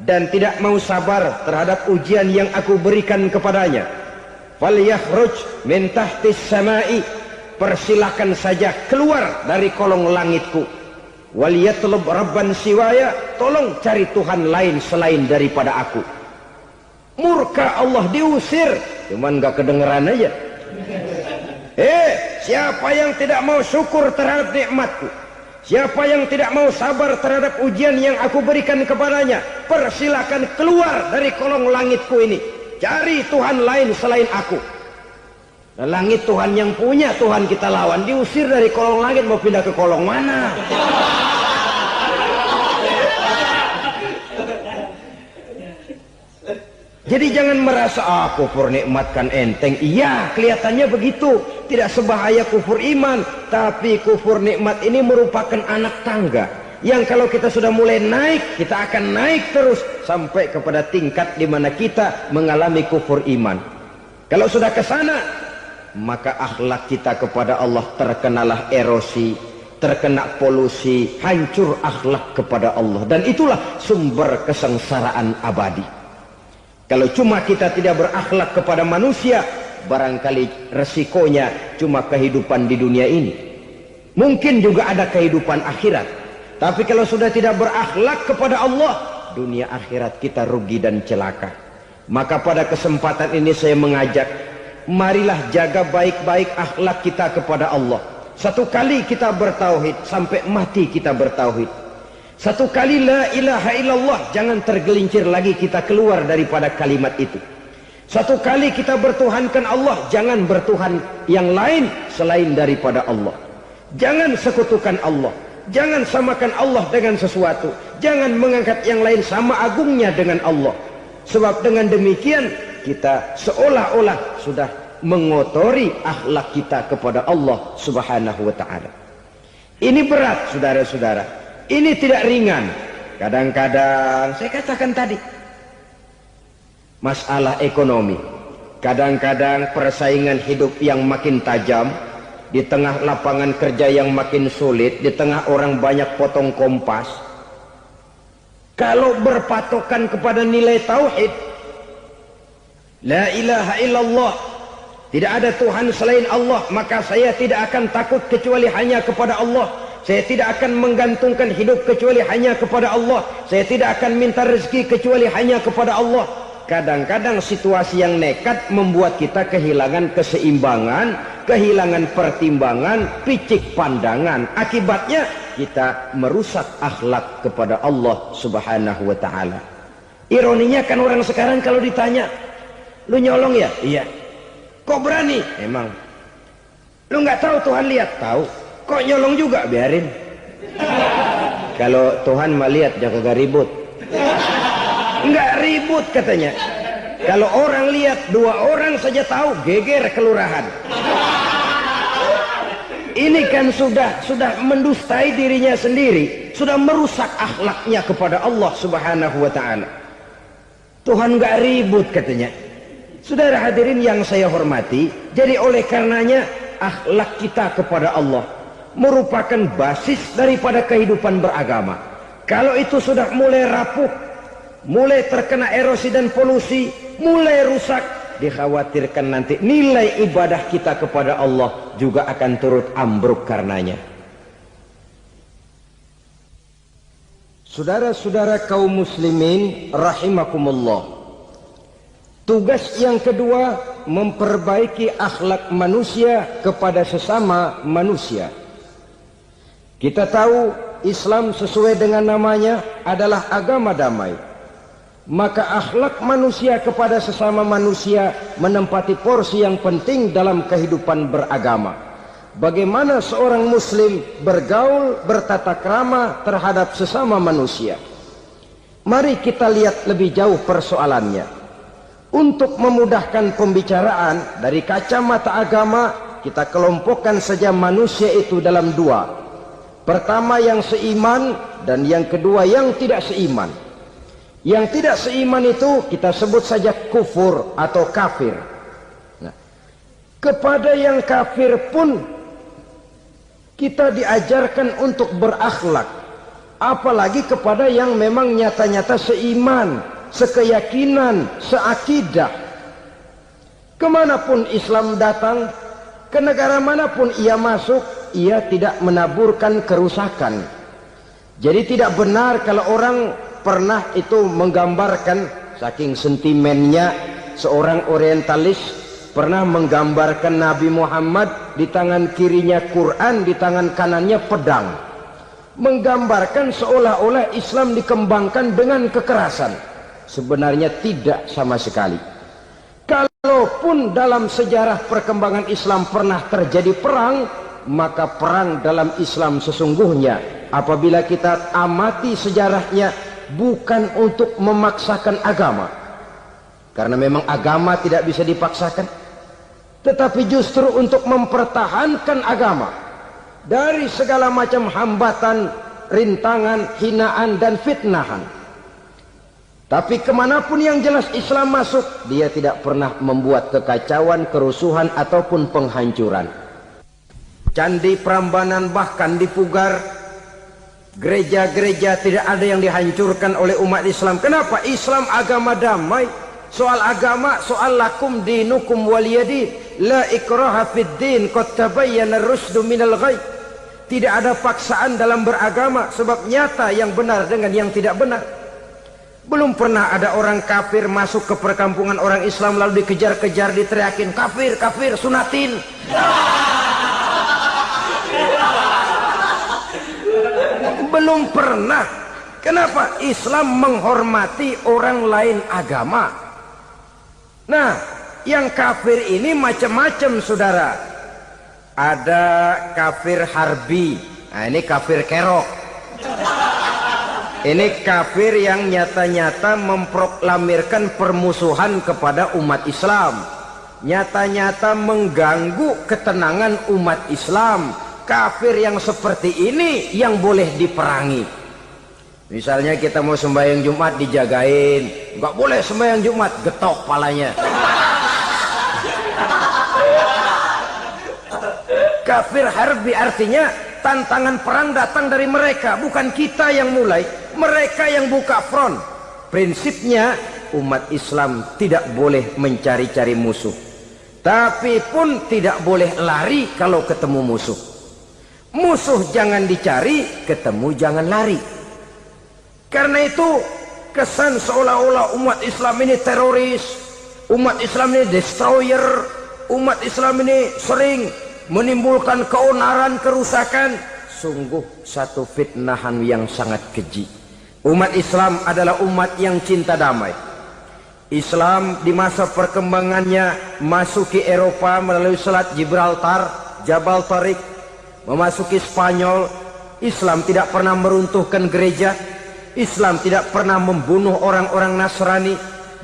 dan tidak mau sabar terhadap ujian yang aku berikan kepadanya, falyakhruj min tahtis samai, persilakan saja keluar dari kolong langitku. wal yatlub rabban siwaya, tolong cari Tuhan lain selain daripada aku. Murka Allah, diusir, cuman gak kedengeran aja. Siapa yang tidak mau syukur terhadap nikmatku, siapa yang tidak mau sabar terhadap ujian yang aku berikan kepadanya, persilakan keluar dari kolong langitku ini, cari Tuhan lain selain aku. Nah, langit Tuhan yang punya, Tuhan kita lawan, diusir dari kolong langit, mau pindah ke kolong mana? Jadi jangan merasa kufur nikmat kan enteng. Iya, kelihatannya begitu, tidak sebahaya kufur iman. Tapi kufur nikmat ini merupakan anak tangga yang kalau kita sudah mulai naik, kita akan naik terus sampai kepada tingkat di mana kita mengalami kufur iman. Kalau sudah ke sana, maka akhlak kita kepada Allah terkenalah erosi, terkena polusi, hancur akhlak kepada Allah, dan itulah sumber kesengsaraan abadi. Kalau cuma kita tidak berakhlak kepada manusia, barangkali resikonya cuma kehidupan di dunia ini. Mungkin juga ada kehidupan akhirat. Tapi kalau sudah tidak berakhlak kepada Allah, dunia akhirat kita rugi dan celaka. Maka pada kesempatan ini saya mengajak, marilah jaga baik-baik akhlak kita kepada Allah. Satu kali kita bertauhid, sampai mati kita bertauhid. Satu kali la ilaha illallah, jangan tergelincir lagi kita keluar daripada kalimat itu. Satu kali kita bertuhankan Allah, jangan bertuhan yang lain selain daripada Allah. Jangan sekutukan Allah, jangan samakan Allah dengan sesuatu, jangan mengangkat yang lain sama agungnya dengan Allah. Sebab dengan demikian kita seolah-olah sudah mengotori akhlak kita kepada Allah Subhanahu wa ta'ala. Ini berat, saudara-saudara. Ini tidak ringan. Kadang-kadang saya katakan tadi, masalah ekonomi, kadang-kadang persaingan hidup yang makin tajam, di tengah lapangan kerja yang makin sulit, di tengah orang banyak potong kompas. Kalau berpatokan kepada nilai tauhid, la ilaha illallah, tidak ada Tuhan selain Allah, maka saya tidak akan takut kecuali hanya kepada Allah. Saya tidak akan menggantungkan hidup kecuali hanya kepada Allah. Saya tidak akan minta rezeki kecuali hanya kepada Allah. Kadang-kadang situasi yang nekat membuat kita kehilangan keseimbangan, kehilangan pertimbangan, picik pandangan. Akibatnya kita merusak akhlak kepada Allah Subhanahu wa ta'ala. Ironinya kan orang sekarang kalau ditanya, lu nyolong ya? Iya. Kok berani? Emang. Lu nggak tahu Tuhan lihat? Tahu. Kok nyolong juga? Biarin. Kalau Tuhan mah lihat, jangan kagak ribut. Enggak ribut katanya. Kalau orang lihat, 2 orang saja tahu, geger kelurahan. Ini kan sudah mendustai dirinya sendiri, sudah merusak akhlaknya kepada Allah Subhanahu wa ta'ala. Tuhan enggak ribut katanya. Saudara hadirin yang saya hormati, jadi oleh karenanya akhlak kita kepada Allah merupakan basis daripada kehidupan beragama. Kalau itu sudah mulai rapuh, mulai terkena erosi dan polusi, mulai rusak, dikhawatirkan nanti nilai ibadah kita kepada Allah juga akan turut ambruk karenanya. Saudara-saudara kaum muslimin rahimakumullah, tugas yang kedua memperbaiki akhlak manusia kepada sesama manusia. Kita tahu Islam sesuai dengan namanya adalah agama damai. Maka akhlak manusia kepada sesama manusia menempati porsi yang penting dalam kehidupan beragama. Bagaimana seorang muslim bergaul, bertata krama terhadap sesama manusia. Mari kita lihat lebih jauh persoalannya. Untuk memudahkan pembicaraan dari kacamata agama, kita kelompokkan saja manusia itu dalam 2. Pertama yang seiman, dan yang kedua yang tidak seiman. Yang tidak seiman itu kita sebut saja kufur atau kafir. Nah, kepada yang kafir pun kita diajarkan untuk berakhlak, apalagi kepada yang memang nyata-nyata seiman, sekeyakinan, seakidah. Kemanapun Islam datang, ke negara manapun ia masuk, ia tidak menaburkan kerusakan. Jadi tidak benar kalau orang pernah itu menggambarkan, saking sentimennya seorang orientalis pernah menggambarkan Nabi Muhammad di tangan kirinya Quran, di tangan kanannya pedang, menggambarkan seolah-olah Islam dikembangkan dengan kekerasan. Sebenarnya tidak sama sekali. Kalaupun dalam sejarah perkembangan Islam pernah terjadi perang, maka perang dalam Islam sesungguhnya apabila kita amati sejarahnya bukan untuk memaksakan agama, karena memang agama tidak bisa dipaksakan, tetapi justru untuk mempertahankan agama dari segala macam hambatan, rintangan, hinaan dan fitnahan. Tapi kemanapun yang jelas Islam masuk, dia tidak pernah membuat kekacauan, kerusuhan ataupun penghancuran. Candi Prambanan bahkan dipugar, gereja-gereja tidak ada yang dihancurkan oleh umat Islam. Kenapa? Islam agama damai. Soal agama, soal lakum dinukum waliyadin, la ikraha fid din, qad tabayyana ar-rusydu minal ghayy. Tidak ada paksaan dalam beragama, sebab nyata yang benar dengan yang tidak benar. Belum pernah ada orang kafir masuk ke perkampungan orang Islam lalu dikejar-kejar, diteriakin kafir, kafir, sunatin. Belum pernah. Kenapa? Islam menghormati orang lain agama. Nah, yang kafir ini macam-macam, saudara. Ada kafir harbi. Nah, ini kafir kerok. Ini kafir yang nyata-nyata memproklamirkan permusuhan kepada umat Islam, nyata-nyata mengganggu ketenangan umat Islam. Kafir yang seperti ini yang boleh diperangi. Misalnya kita mau sembahyang Jumat dijagain, nggak boleh sembahyang Jumat, getok palanya. Kafir harbi artinya tantangan perang datang dari mereka, bukan kita yang mulai, mereka yang buka front. Prinsipnya umat Islam tidak boleh mencari-cari musuh, tapi pun tidak boleh lari kalau ketemu musuh. Musuh jangan dicari, ketemu jangan lari. Karena itu kesan seolah-olah umat Islam ini teroris, umat Islam ini destroyer, umat Islam ini sering menimbulkan keonaran, kerusakan. Sungguh satu fitnahan yang sangat keji. Umat Islam adalah umat yang cinta damai. Islam di masa perkembangannya masuki Eropa melalui Selat Gibraltar, Jabal Tariq, memasuki Spanyol. Islam tidak pernah meruntuhkan gereja, Islam tidak pernah membunuh orang-orang Nasrani.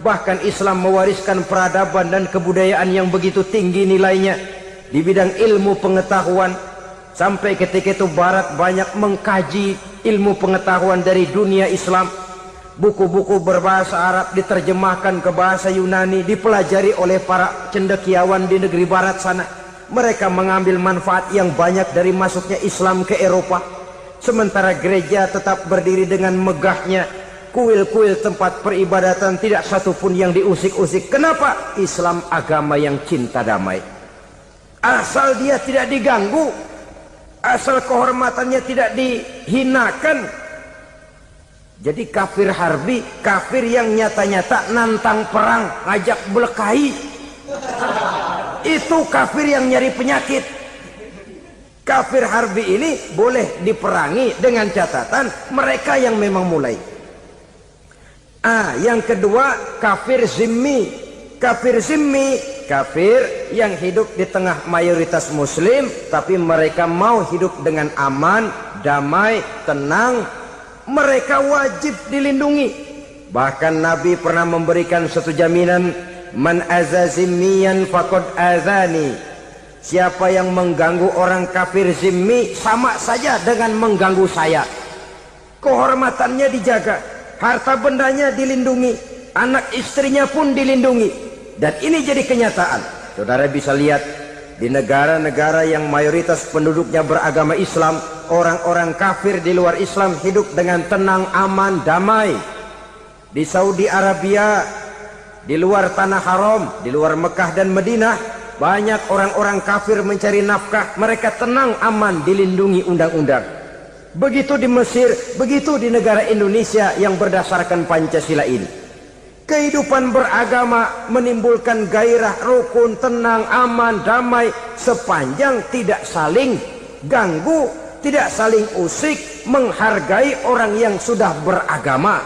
Bahkan Islam mewariskan peradaban dan kebudayaan yang begitu tinggi nilainya di bidang ilmu pengetahuan, sampai ketika itu Barat banyak mengkaji ilmu pengetahuan dari dunia Islam. Buku-buku berbahasa Arab diterjemahkan ke bahasa Yunani, dipelajari oleh para cendekiawan di negeri Barat sana. Mereka mengambil manfaat yang banyak dari masuknya Islam ke Eropa. Sementara gereja tetap berdiri dengan megahnya, kuil-kuil tempat peribadatan tidak satupun yang diusik-usik. Kenapa? Islam agama yang cinta damai. Asal dia tidak diganggu, asal kehormatannya tidak dihinakan. Jadi kafir harbi, kafir yang nyata-nyata nantang perang, ngajak berkelahi, itu kafir yang nyari penyakit. Kafir harbi ini boleh diperangi dengan catatan mereka yang memang mulai. Yang kedua kafir zimmi. Kafir zimmi, kafir yang hidup di tengah mayoritas muslim, tapi mereka mau hidup dengan aman, damai, tenang. Mereka wajib dilindungi. Bahkan Nabi pernah memberikan satu jaminan, man azazimiyan faqad azani. Siapa yang mengganggu orang kafir zimmi sama saja dengan mengganggu saya. Kehormatannya dijaga, harta bendanya dilindungi, anak istrinya pun dilindungi. Dan ini jadi kenyataan. Saudara bisa lihat di negara-negara yang mayoritas penduduknya beragama Islam, orang-orang kafir di luar Islam hidup dengan tenang, aman, damai. Di Saudi Arabia, di luar tanah haram, di luar Mekah dan Madinah, banyak orang-orang kafir mencari nafkah. Mereka tenang, aman, dilindungi undang-undang. Begitu di Mesir, begitu di negara Indonesia yang berdasarkan Pancasila ini. Kehidupan beragama menimbulkan gairah, rukun, tenang, aman, damai, sepanjang tidak saling ganggu, tidak saling usik, menghargai orang yang sudah beragama,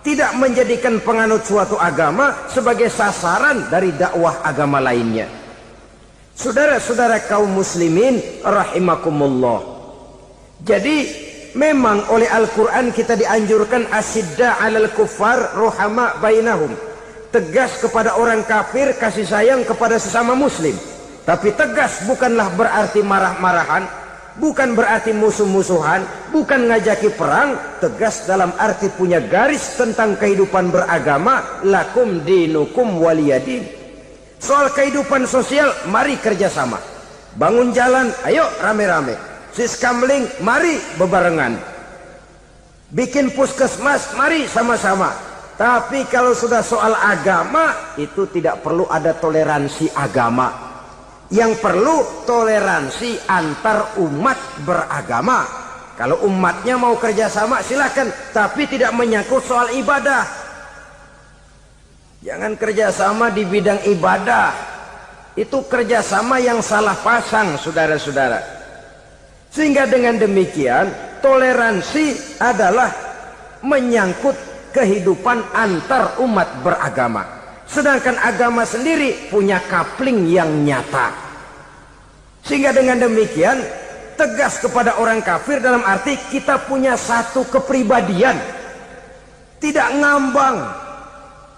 tidak menjadikan penganut suatu agama sebagai sasaran dari dakwah agama lainnya. Saudara-saudara kaum muslimin rahimakumullah. Jadi memang oleh Al-Quran kita dianjurkan asyidda 'alal kuffar ruhama bainahum. Tegas kepada orang kafir, kasih sayang kepada sesama muslim. Tapi tegas bukanlah berarti marah-marahan, bukan berarti musuh-musuhan, bukan ngajaki perang. Tegas dalam arti punya garis tentang kehidupan beragama, lakum dinukum waliyadin. Soal kehidupan sosial, mari kerjasama. Bangun jalan, ayo rame-rame. Siskamling, mari bebarengan. Bikin puskesmas, mari sama-sama. Tapi kalau sudah soal agama, itu tidak perlu ada toleransi agama. Yang perlu toleransi antar umat beragama. Kalau umatnya mau kerjasama silakan, tapi tidak menyangkut soal ibadah. Jangan kerjasama di bidang ibadah. Itu kerjasama yang salah pasang, saudara-saudara. Sehingga dengan demikian toleransi adalah menyangkut kehidupan antar umat beragama. Sedangkan agama sendiri punya kapling yang nyata. Sehingga dengan demikian tegas kepada orang kafir dalam arti kita punya satu kepribadian. Tidak ngambang.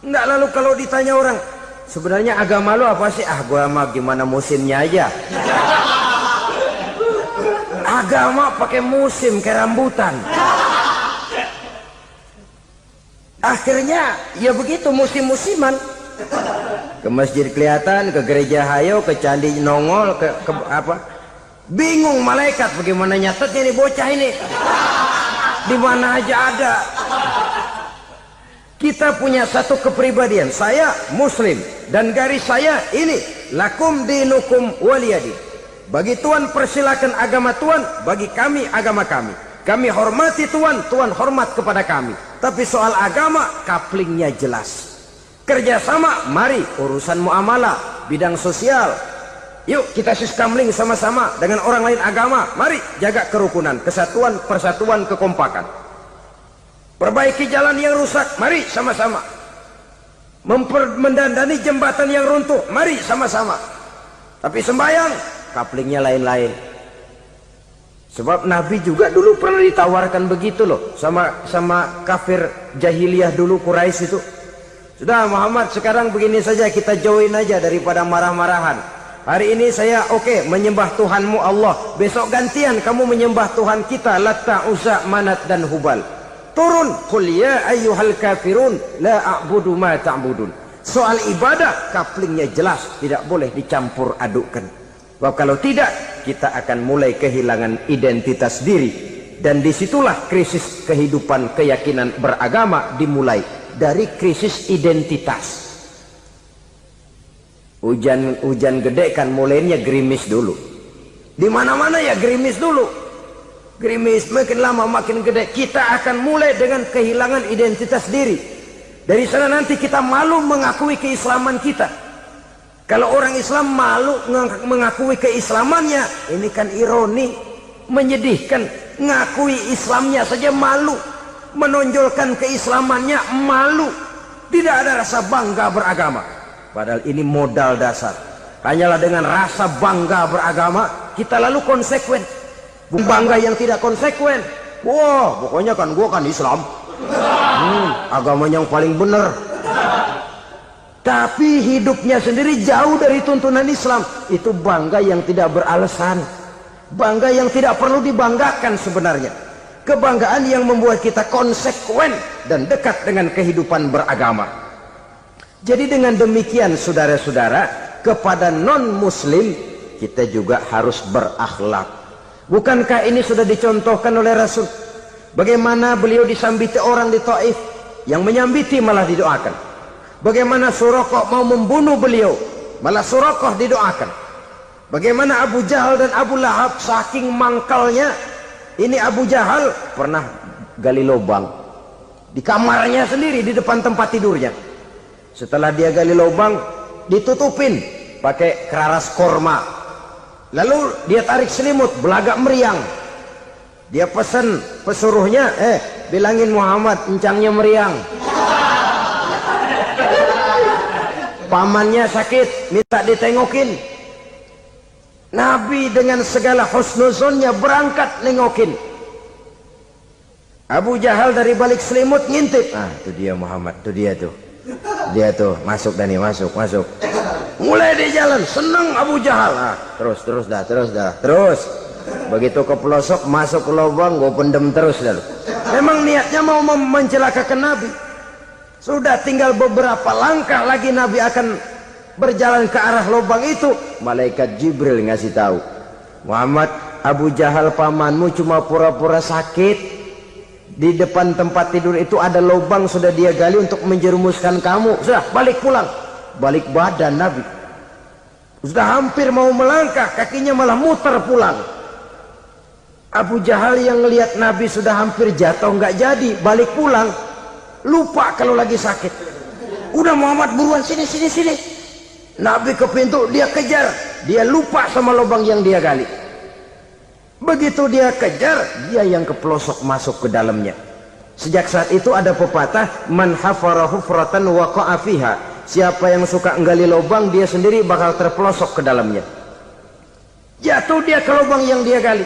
Enggak, lalu kalau ditanya orang, sebenarnya agama lu apa sih? Ah, gua mah gimana musimnya aja. Agama pakai musim kayak rambutan. Akhirnya ya begitu, musim-musiman. Ke masjid kelihatan, ke gereja hayo, ke candi nongol, ke apa? Bingung malaikat bagaimana nyatetnya nih bocah ini. Di mana aja ada. Kita punya satu kepribadian. Saya muslim dan garis saya ini, lakum dinukum waliyadin. Bagi Tuhan persilakan agama Tuhan, bagi kami agama kami. Kami hormati Tuhan, Tuhan hormat kepada kami. Tapi soal agama, kaplingnya jelas. Kerjasama, mari urusan muamalah, bidang sosial. Yuk kita siskamling sama-sama dengan orang lain agama. Mari jaga kerukunan, kesatuan, persatuan, kekompakan. Perbaiki jalan yang rusak, mari sama-sama. Mendandani jembatan yang runtuh, mari sama-sama. Tapi sembahyang, kaplingnya lain-lain. Sebab Nabi juga dulu pernah ditawarkan begitu loh sama kafir jahiliyah dulu, Quraisy itu. Sudah Muhammad, sekarang begini saja, kita join aja daripada marah-marahan. Hari ini saya oke menyembah Tuhanmu Allah, besok gantian kamu menyembah Tuhan kita Latta, Uzza, Manat dan Hubal. Turun, qul ya ayyuhal kafirun la a'budu ma ta'budun. Soal ibadah kaplingnya jelas, tidak boleh dicampur adukkan. Sebab kalau tidak, kita akan mulai kehilangan identitas diri. Dan disitulah krisis kehidupan keyakinan beragama dimulai. Dari krisis identitas. Hujan gede kan mulainya gerimis dulu. Di mana-mana ya gerimis dulu. Gerimis makin lama makin gede. Kita akan mulai dengan kehilangan identitas diri. Dari sana nanti kita malu mengakui keislaman kita. Kalau orang Islam malu mengakui keislamannya, ini kan ironi, menyedihkan. Ngakui Islamnya saja malu, menonjolkan keislamannya malu, tidak ada rasa bangga beragama. Padahal ini modal dasar. Hanyalah dengan rasa bangga beragama kita lalu konsekuen. Bangga yang tidak konsekuen, wah pokoknya kan gua kan Islam, agamanya yang paling benar. Tapi hidupnya sendiri jauh dari tuntunan Islam. Itu bangga yang tidak beralasan. Bangga yang tidak perlu dibanggakan sebenarnya. Kebanggaan yang membuat kita konsekuen dan dekat dengan kehidupan beragama. Jadi dengan demikian saudara-saudara, kepada non-muslim kita juga harus berakhlak. Bukankah ini sudah dicontohkan oleh Rasul? Bagaimana beliau disambiti orang di Taif, yang menyambiti malah didoakan. Bagaimana Suraqah mau membunuh beliau, malah Suraqah didoakan. Bagaimana Abu Jahal dan Abu Lahab saking mangkalnya Ini Abu Jahal pernah gali lubang di kamarnya sendiri, di depan tempat tidurnya. Setelah dia gali lubang, ditutupin pakai keraras korma. Lalu dia tarik selimut, belagak meriang. Dia pesan pesuruhnya, bilangin Muhammad encangnya meriang. Pamannya sakit, minta ditengokin. Nabi dengan segala husnuzonnya berangkat nengokin. Abu Jahal dari balik selimut ngintip. Itu dia Muhammad, itu dia tuh. Dia tuh, masuk Dani, masuk. Mulai di jalan, senang Abu Jahal. Terus dah. Begitu ke pelosok, masuk ke lubang, gue pendem terus lalu. Memang niatnya mau mencelakakan Nabi. Sudah tinggal beberapa langkah lagi Nabi akan berjalan ke arah lubang itu. Malaikat Jibril ngasih tahu, Muhammad, Abu Jahal pamanmu cuma pura-pura sakit. Di depan tempat tidur itu ada lubang sudah dia gali untuk menjerumuskan kamu. Sudah balik pulang. Balik badan Nabi. Sudah hampir mau melangkah, kakinya malah muter pulang. Abu Jahal yang ngelihat Nabi sudah hampir jatuh nggak jadi, balik pulang. Lupa kalau lagi sakit. Udah Muhammad buruan sini. Nabi ke pintu, dia kejar. Dia lupa sama lubang yang dia gali. Begitu dia kejar, dia yang ke pelosok masuk ke dalamnya. Sejak saat itu ada pepatah, man hafara hufratan waqa'a fiha. Siapa yang suka nggali lubang, dia sendiri bakal terpelosok ke dalamnya. Jatuh dia ke lubang yang dia gali.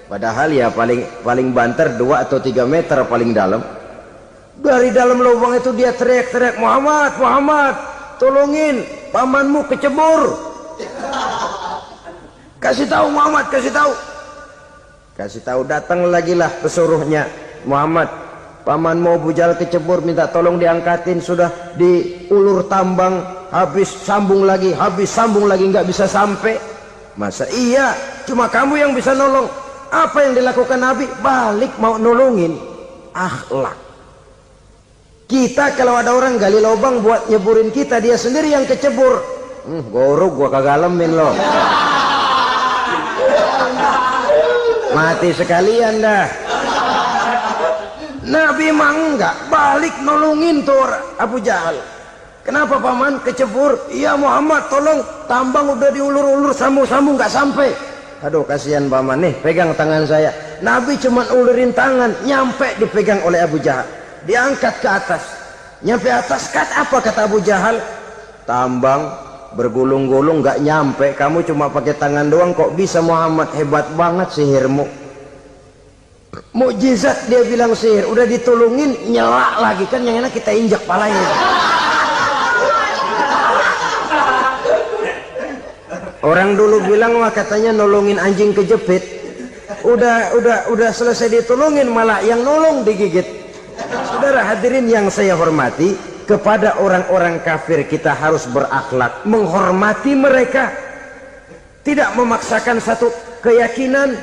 Padahal ya paling banter 2 atau 3 meter paling dalam. Dari dalam lubang itu dia teriak-teriak, Muhammad, tolongin, pamanmu kecebur. Kasih tahu Muhammad, kasih tahu. Datang lagi lah pesuruhnya, Muhammad, pamanmu Abu Jahal kecebur, minta tolong diangkatin. Sudah diulur tambang, habis sambung lagi, nggak bisa sampai. Masa iya, cuma kamu yang bisa nolong. Apa yang dilakukan Nabi? Balik mau nolongin. Akhlak. Kita kalau ada orang gali lubang buat nyeburin kita, dia sendiri yang kecebur. Gorok gua kagalemin loh. Mati sekalian dah. Nabi mah enggak, balik nolongin tuh Abu Jahal. Kenapa paman kecebur? Iya Muhammad, tolong, tambang udah diulur-ulur, sambung-sambung nggak sampai. Aduh kasihan paman, nih pegang tangan saya. Nabi cuma ulurin tangan, nyampe dipegang oleh Abu Jahal. Diangkat ke atas, nyampe atas, apa kata Abu Jahal? Tambang bergulung-gulung nggak nyampe, kamu cuma pakai tangan doang kok bisa Muhammad, hebat banget sihirmu. Mukjizat dia bilang sihir, udah ditolongin nyelak lagi, kan yang enak kita injak palanya. Orang dulu bilang wah katanya nolongin anjing kejepit, udah selesai ditolongin malah yang nolong digigit. Saudara hadirin yang saya hormati, kepada orang-orang kafir kita harus berakhlak, menghormati mereka, tidak memaksakan satu keyakinan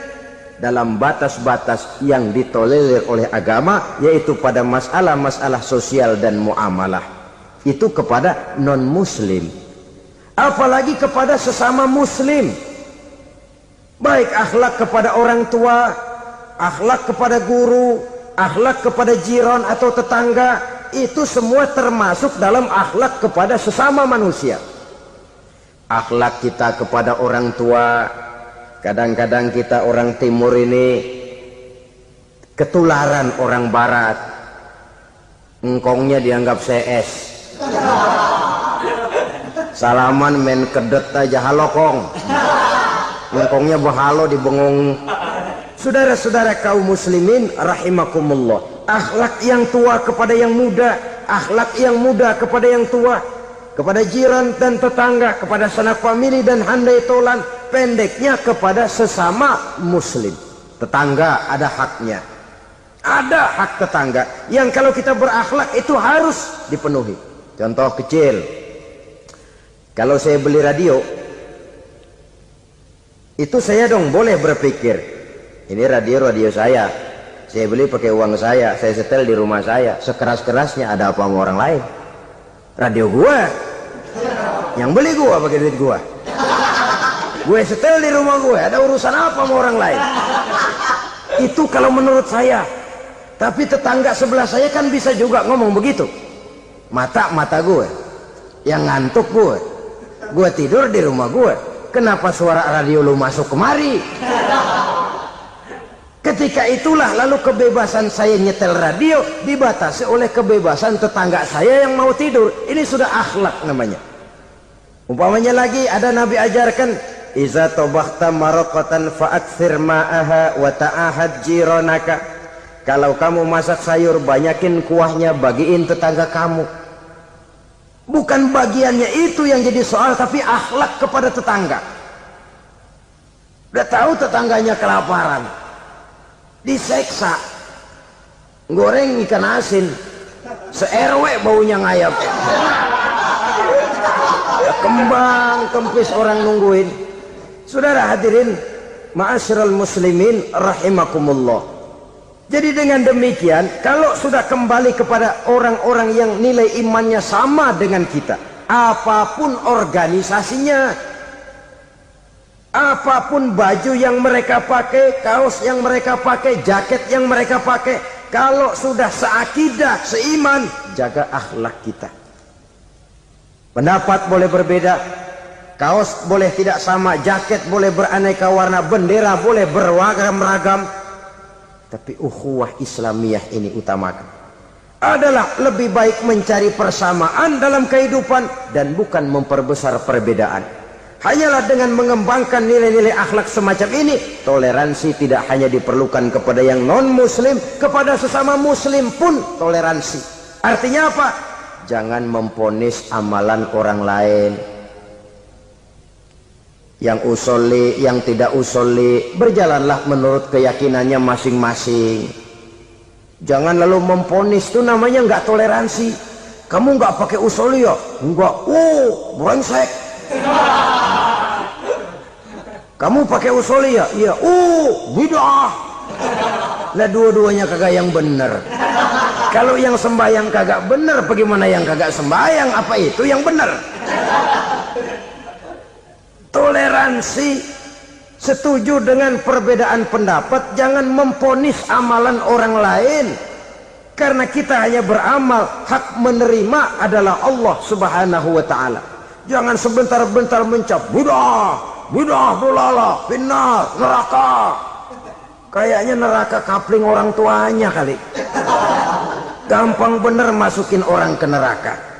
dalam batas-batas yang ditolerir oleh agama, yaitu pada masalah-masalah sosial dan muamalah. Itu kepada non-muslim, apalagi kepada sesama muslim. Baik akhlak kepada orang tua, akhlak kepada guru, akhlak kepada jiran atau tetangga, itu semua termasuk dalam akhlak kepada sesama manusia. Akhlak kita kepada orang tua, kadang-kadang kita orang timur ini ketularan orang barat. Engkongnya dianggap CS, salaman main kedet aja halokong, engkongnya bahalo di bengong. Saudara-saudara kaum muslimin rahimakumullah, akhlak yang tua kepada yang muda, akhlak yang muda kepada yang tua, kepada jiran dan tetangga, kepada sanak famili dan handai tolan, pendeknya kepada sesama muslim. Tetangga ada haknya, ada hak tetangga yang kalau kita berakhlak itu harus dipenuhi. Contoh kecil, kalau saya beli radio, itu saya dong boleh berpikir, ini radio saya beli pakai uang saya setel di rumah saya, sekeras-kerasnya ada apa sama orang lain? Radio gua, yang beli gua pakai duit gua, gue setel di rumah gue, ada urusan apa sama orang lain? Itu kalau menurut saya. Tapi tetangga sebelah saya kan bisa juga ngomong begitu. Mata gue yang ngantuk, gue tidur di rumah gue, kenapa suara radio lu masuk kemari? Ketika itulah lalu kebebasan saya nyetel radio dibatasi oleh kebebasan tetangga saya yang mau tidur. Ini sudah akhlak namanya. Umpamanya lagi ada Nabi ajarkan, iza tobakhta maraqatan fa'akthir ma'aha wa ta'ahad jiranaka. Kalau kamu masak sayur, banyakin kuahnya, bagiin tetangga kamu. Bukan bagiannya itu yang jadi soal, tapi akhlak kepada tetangga. Udah tahu tetangganya kelaparan, diseksa, goreng ikan asin, se-RW baunya ngayap, kembang kempis orang nungguin. Saudara hadirin ma'asyiral muslimin rahimakumullah. Jadi dengan demikian, kalau sudah kembali kepada orang-orang yang nilai imannya sama dengan kita, apapun organisasinya, apapun baju yang mereka pakai, kaos yang mereka pakai, jaket yang mereka pakai, kalau sudah seakidah, seiman, jaga akhlak kita. Pendapat boleh berbeda, kaos boleh tidak sama, jaket boleh beraneka warna, bendera boleh beragam-ragam, tapi ukhuwah Islamiyah ini utamakan. Adalah lebih baik mencari persamaan dalam kehidupan dan bukan memperbesar perbedaan. Hanyalah dengan mengembangkan nilai-nilai akhlak semacam ini, toleransi tidak hanya diperlukan kepada yang non-muslim, kepada sesama muslim pun toleransi. Artinya apa? Jangan memponis amalan orang lain. Yang usolli, yang tidak usolli, berjalanlah menurut keyakinannya masing-masing. Jangan lalu memponis, itu namanya nggak toleransi. Kamu nggak pakai usolli ya? Enggak. Brengsek. Kamu pakai usolli ya? Iya. Bid'ah. Nah, dua-duanya kagak yang benar. Kalau yang sembahyang kagak benar, bagaimana yang kagak sembahyang? Apa itu yang benar? Toleransi, setuju dengan perbedaan pendapat, jangan memponis amalan orang lain. Karena kita hanya beramal, hak menerima adalah Allah Subhanahu wa ta'ala. Jangan sebentar-bentar mencap bid'ah, dolala, finnar, neraka. Kayaknya neraka kapling orang tuanya kali. Gampang bener masukin orang ke neraka.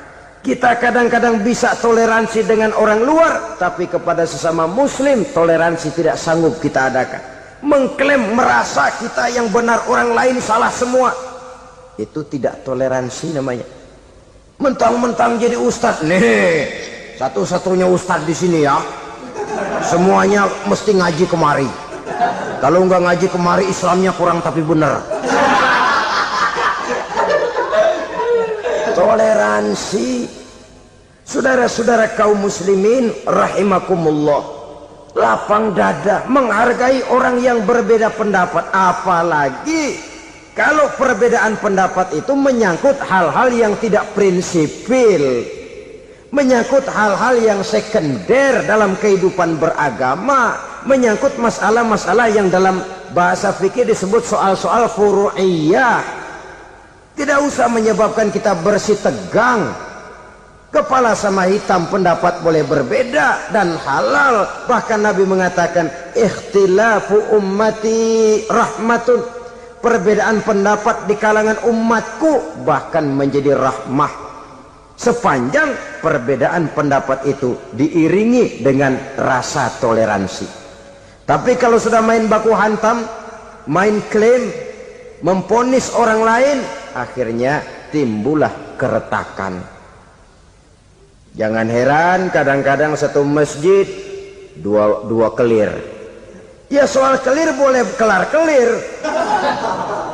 Kita kadang-kadang bisa toleransi dengan orang luar, tapi kepada sesama muslim toleransi tidak sanggup kita adakan. Mengklaim merasa kita yang benar, orang lain salah semua, itu tidak toleransi namanya. Mentang-mentang jadi ustadz, nih satu-satunya ustadz di sini ya, semuanya mesti ngaji kemari. Kalau nggak ngaji kemari, Islamnya kurang tapi benar. Toleransi. Saudara-saudara kaum muslimin rahimakumullah, lapang dada menghargai orang yang berbeda pendapat, apalagi kalau perbedaan pendapat itu menyangkut hal-hal yang tidak prinsipil, menyangkut hal-hal yang sekunder dalam kehidupan beragama, menyangkut masalah-masalah yang dalam bahasa fikih disebut soal-soal furu'iyah. Tidak usah menyebabkan kita bersih tegang. Kepala sama hitam pendapat boleh berbeda dan halal. Bahkan Nabi mengatakan ikhtilafu ummati rahmatun. Perbedaan pendapat di kalangan umatku bahkan menjadi rahmah, sepanjang perbedaan pendapat itu diiringi dengan rasa toleransi. Tapi kalau sudah main baku hantam, main klaim, memponis orang lain, akhirnya timbullah keretakan. Jangan heran kadang-kadang satu masjid dua kelir. Ya soal kelir boleh kelar-kelir,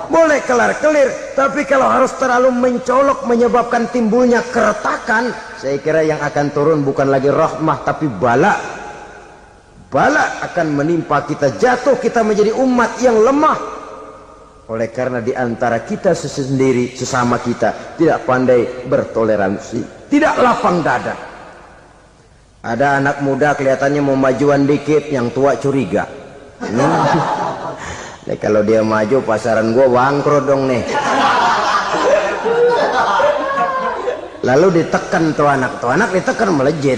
boleh kelar-kelir, tapi kalau harus terlalu mencolok menyebabkan timbulnya keretakan, saya kira yang akan turun bukan lagi rahmah tapi bala. Bala akan menimpa kita, jatuh kita menjadi umat yang lemah. Oleh karena di antara kita sendiri, sesama kita tidak pandai bertoleransi, tidak lapang dada. Ada anak muda kelihatannya mau majuan dikit, yang tua curiga. Nih, kalau dia maju pasaran gua bangkrut dong nih. Lalu ditekan tuh anak ditekan melejit.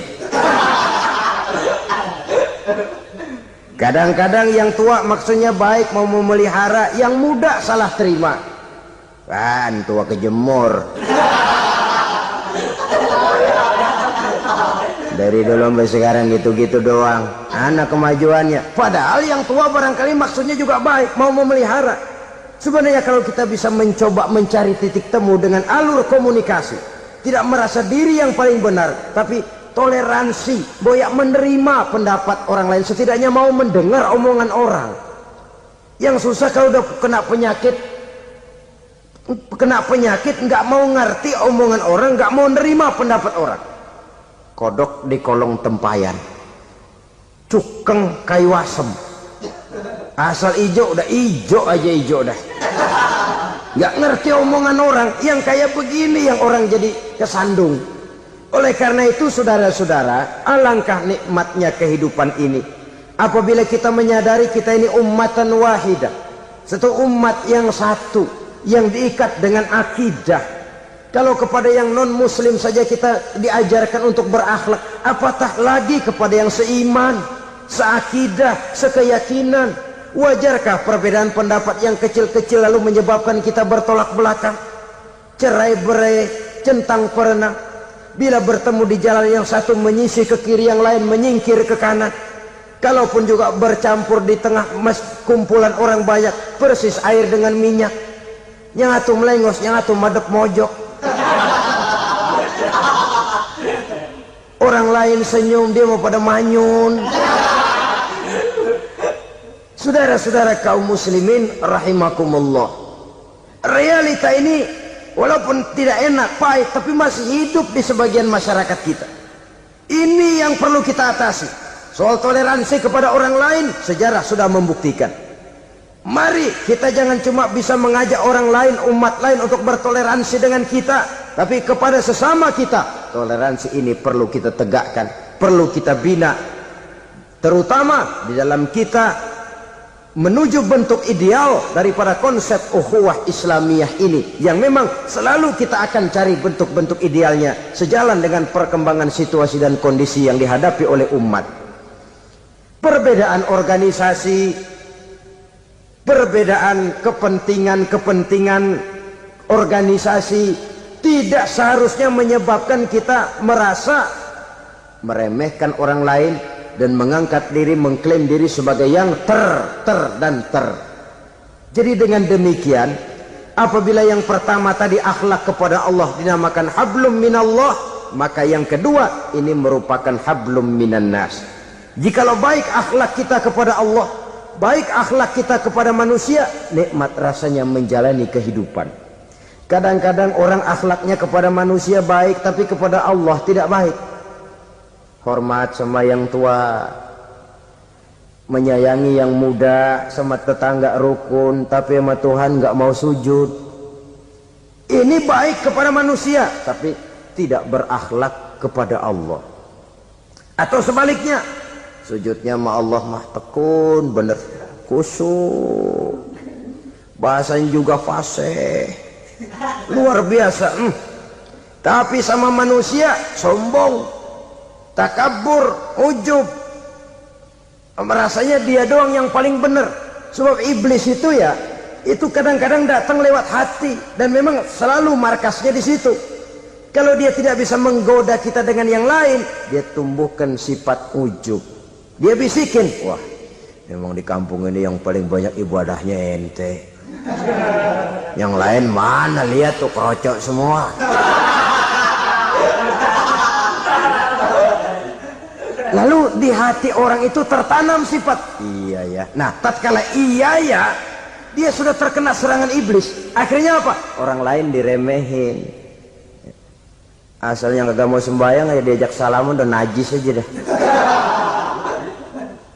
Kadang-kadang yang tua maksudnya baik, mau memelihara, yang muda salah terima. Kan tua kejemur. Dari dulu sampai sekarang gitu-gitu doang. Anak kemajuannya. Padahal yang tua barangkali maksudnya juga baik, mau memelihara. Sebenarnya kalau kita bisa mencoba mencari titik temu dengan alur komunikasi, tidak merasa diri yang paling benar, tapi toleransi, boyak menerima pendapat orang lain, setidaknya mau mendengar omongan orang. Yang susah kalau udah kena penyakit nggak mau ngerti omongan orang, nggak mau nerima pendapat orang. Kodok di kolong tempayan, cukeng kayu asem, asal ijo udah ijo aja ijo dah. Nggak ngerti omongan orang, yang kayak begini yang orang jadi kesandung. Oleh karena itu saudara-saudara, alangkah nikmatnya kehidupan ini apabila kita menyadari kita ini ummatan wahidah, satu umat yang satu, yang diikat dengan akidah. Kalau kepada yang non muslim saja kita diajarkan untuk berakhlak, apatah lagi kepada yang seiman, seakidah, sekeyakinan. Wajarkah perbedaan pendapat yang kecil-kecil lalu menyebabkan kita bertolak belakang, cerai-berai, centang perenang? Bila bertemu di jalan yang satu menyisih ke kiri, yang lain menyingkir ke kanan. Kalaupun juga bercampur di tengah kumpulan orang banyak, persis air dengan minyak. Yang atu melengos, yang atu madep mojok. Orang lain senyum, dia mau pada manyun. Saudara-saudara kaum muslimin rahimakumullah, realita ini walaupun tidak enak, pahit, tapi masih hidup di sebagian masyarakat kita. Ini yang perlu kita atasi. Soal toleransi kepada orang lain, sejarah sudah membuktikan. Mari kita jangan cuma bisa mengajak orang lain, umat lain untuk bertoleransi dengan kita, tapi kepada sesama kita. Toleransi ini perlu kita tegakkan, perlu kita bina, terutama di dalam kita menuju bentuk ideal daripada konsep ukhuwah Islamiyah ini, yang memang selalu kita akan cari bentuk-bentuk idealnya sejalan dengan perkembangan situasi dan kondisi yang dihadapi oleh umat. Perbedaan organisasi, perbedaan kepentingan organisasi tidak seharusnya menyebabkan kita merasa meremehkan orang lain dan mengangkat diri, mengklaim diri sebagai yang ter. Jadi dengan demikian, apabila yang pertama tadi akhlak kepada Allah dinamakan hablum minallah, maka yang kedua ini merupakan hablum minan nas. Jikalau baik akhlak kita kepada Allah, baik akhlak kita kepada manusia, nikmat rasanya menjalani kehidupan. Kadang-kadang orang akhlaknya kepada manusia baik, tapi kepada Allah tidak baik. Hormat sama yang tua, menyayangi yang muda, sama tetangga rukun, tapi sama Tuhan nggak mau sujud. Ini baik kepada manusia, tapi tidak berakhlak kepada Allah. Atau sebaliknya, sujudnya sama Allah mah tekun, bener khusyuk, bahasanya juga fasih, luar biasa. Tapi sama manusia sombong, takabur, ujub, merasanya dia doang yang paling benar. Sebab iblis itu ya, itu kadang-kadang datang lewat hati, dan memang selalu markasnya di situ. Kalau dia tidak bisa menggoda kita dengan yang lain, dia tumbuhkan sifat ujub. Dia bisikin, wah memang di kampung ini yang paling banyak ibadahnya ente, yang lain mana, lihat tuh kerocok semua. Lalu di hati orang itu tertanam sifat iya ya. Nah, tatkala iya ya, dia sudah terkena serangan iblis. Akhirnya apa? Orang lain diremehin. Asalnya nggak mau sembahyang, ya diajak salaman udah najis aja dah.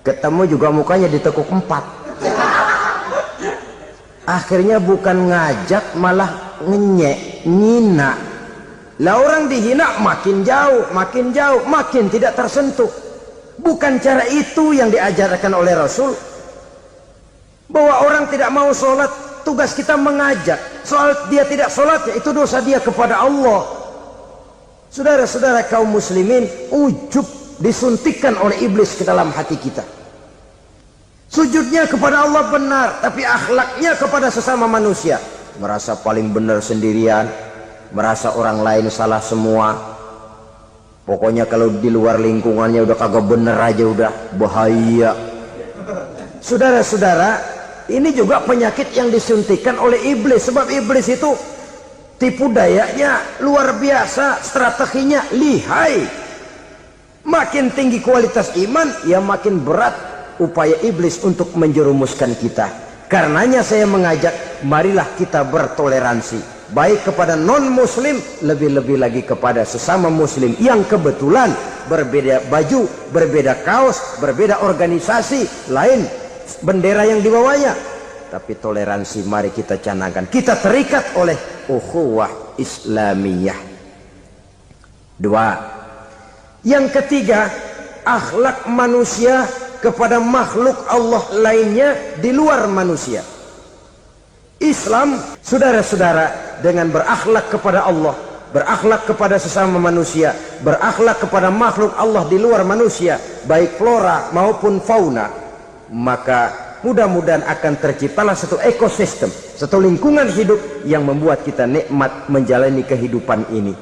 Ketemu juga mukanya ditekuk 4. Akhirnya bukan ngajak, malah ngenyek, ngina. Lah orang dihina makin jauh, makin tidak tersentuh. Bukan cara itu yang diajarkan oleh Rasul. Bahwa orang tidak mau sholat, tugas kita mengajak. Soal dia tidak sholat, ya itu dosa dia kepada Allah. Saudara-saudara kaum muslimin, ujub disuntikkan oleh iblis ke dalam hati kita. Sujudnya kepada Allah benar, tapi akhlaknya kepada sesama manusia. Merasa paling benar sendirian, merasa orang lain salah semua. Pokoknya kalau di luar lingkungannya udah kagak bener aja udah bahaya. Saudara-saudara, ini juga penyakit yang disuntikkan oleh iblis. Sebab iblis itu tipu dayanya luar biasa, strateginya lihai. Makin tinggi kualitas iman, ya makin berat upaya iblis untuk menjerumuskan kita. Karenanya saya mengajak, marilah kita bertoleransi. Baik kepada non-muslim, lebih-lebih lagi kepada sesama muslim yang kebetulan berbeda baju, berbeda kaos, berbeda organisasi, lain bendera yang dibawanya. Tapi toleransi mari kita canangkan. Kita terikat oleh ukhuwah Islamiyah. 2. Yang ketiga, akhlak manusia kepada makhluk Allah lainnya di luar manusia. Islam, saudara-saudara, dengan berakhlak kepada Allah, berakhlak kepada sesama manusia, berakhlak kepada makhluk Allah di luar manusia, baik flora maupun fauna, maka mudah-mudahan akan terciptalah satu ekosistem, satu lingkungan hidup yang membuat kita nikmat menjalani kehidupan ini.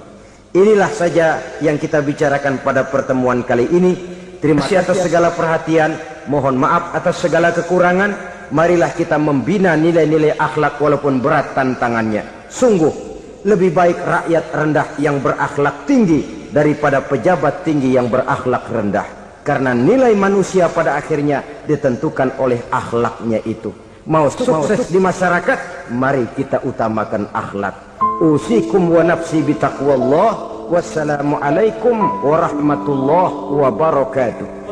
Inilah saja yang kita bicarakan pada pertemuan kali ini. Terima kasih atas segala perhatian, mohon maaf atas segala kekurangan. Marilah kita membina nilai-nilai akhlak walaupun berat tantangannya. Sungguh lebih baik rakyat rendah yang berakhlak tinggi daripada pejabat tinggi yang berakhlak rendah. Karena nilai manusia pada akhirnya ditentukan oleh akhlaknya itu. Mau sukses di masyarakat, mari kita utamakan akhlak. Usikum wa nafsi bitaqwallah. Wassalamualaikum warahmatullahi wabarakatuh.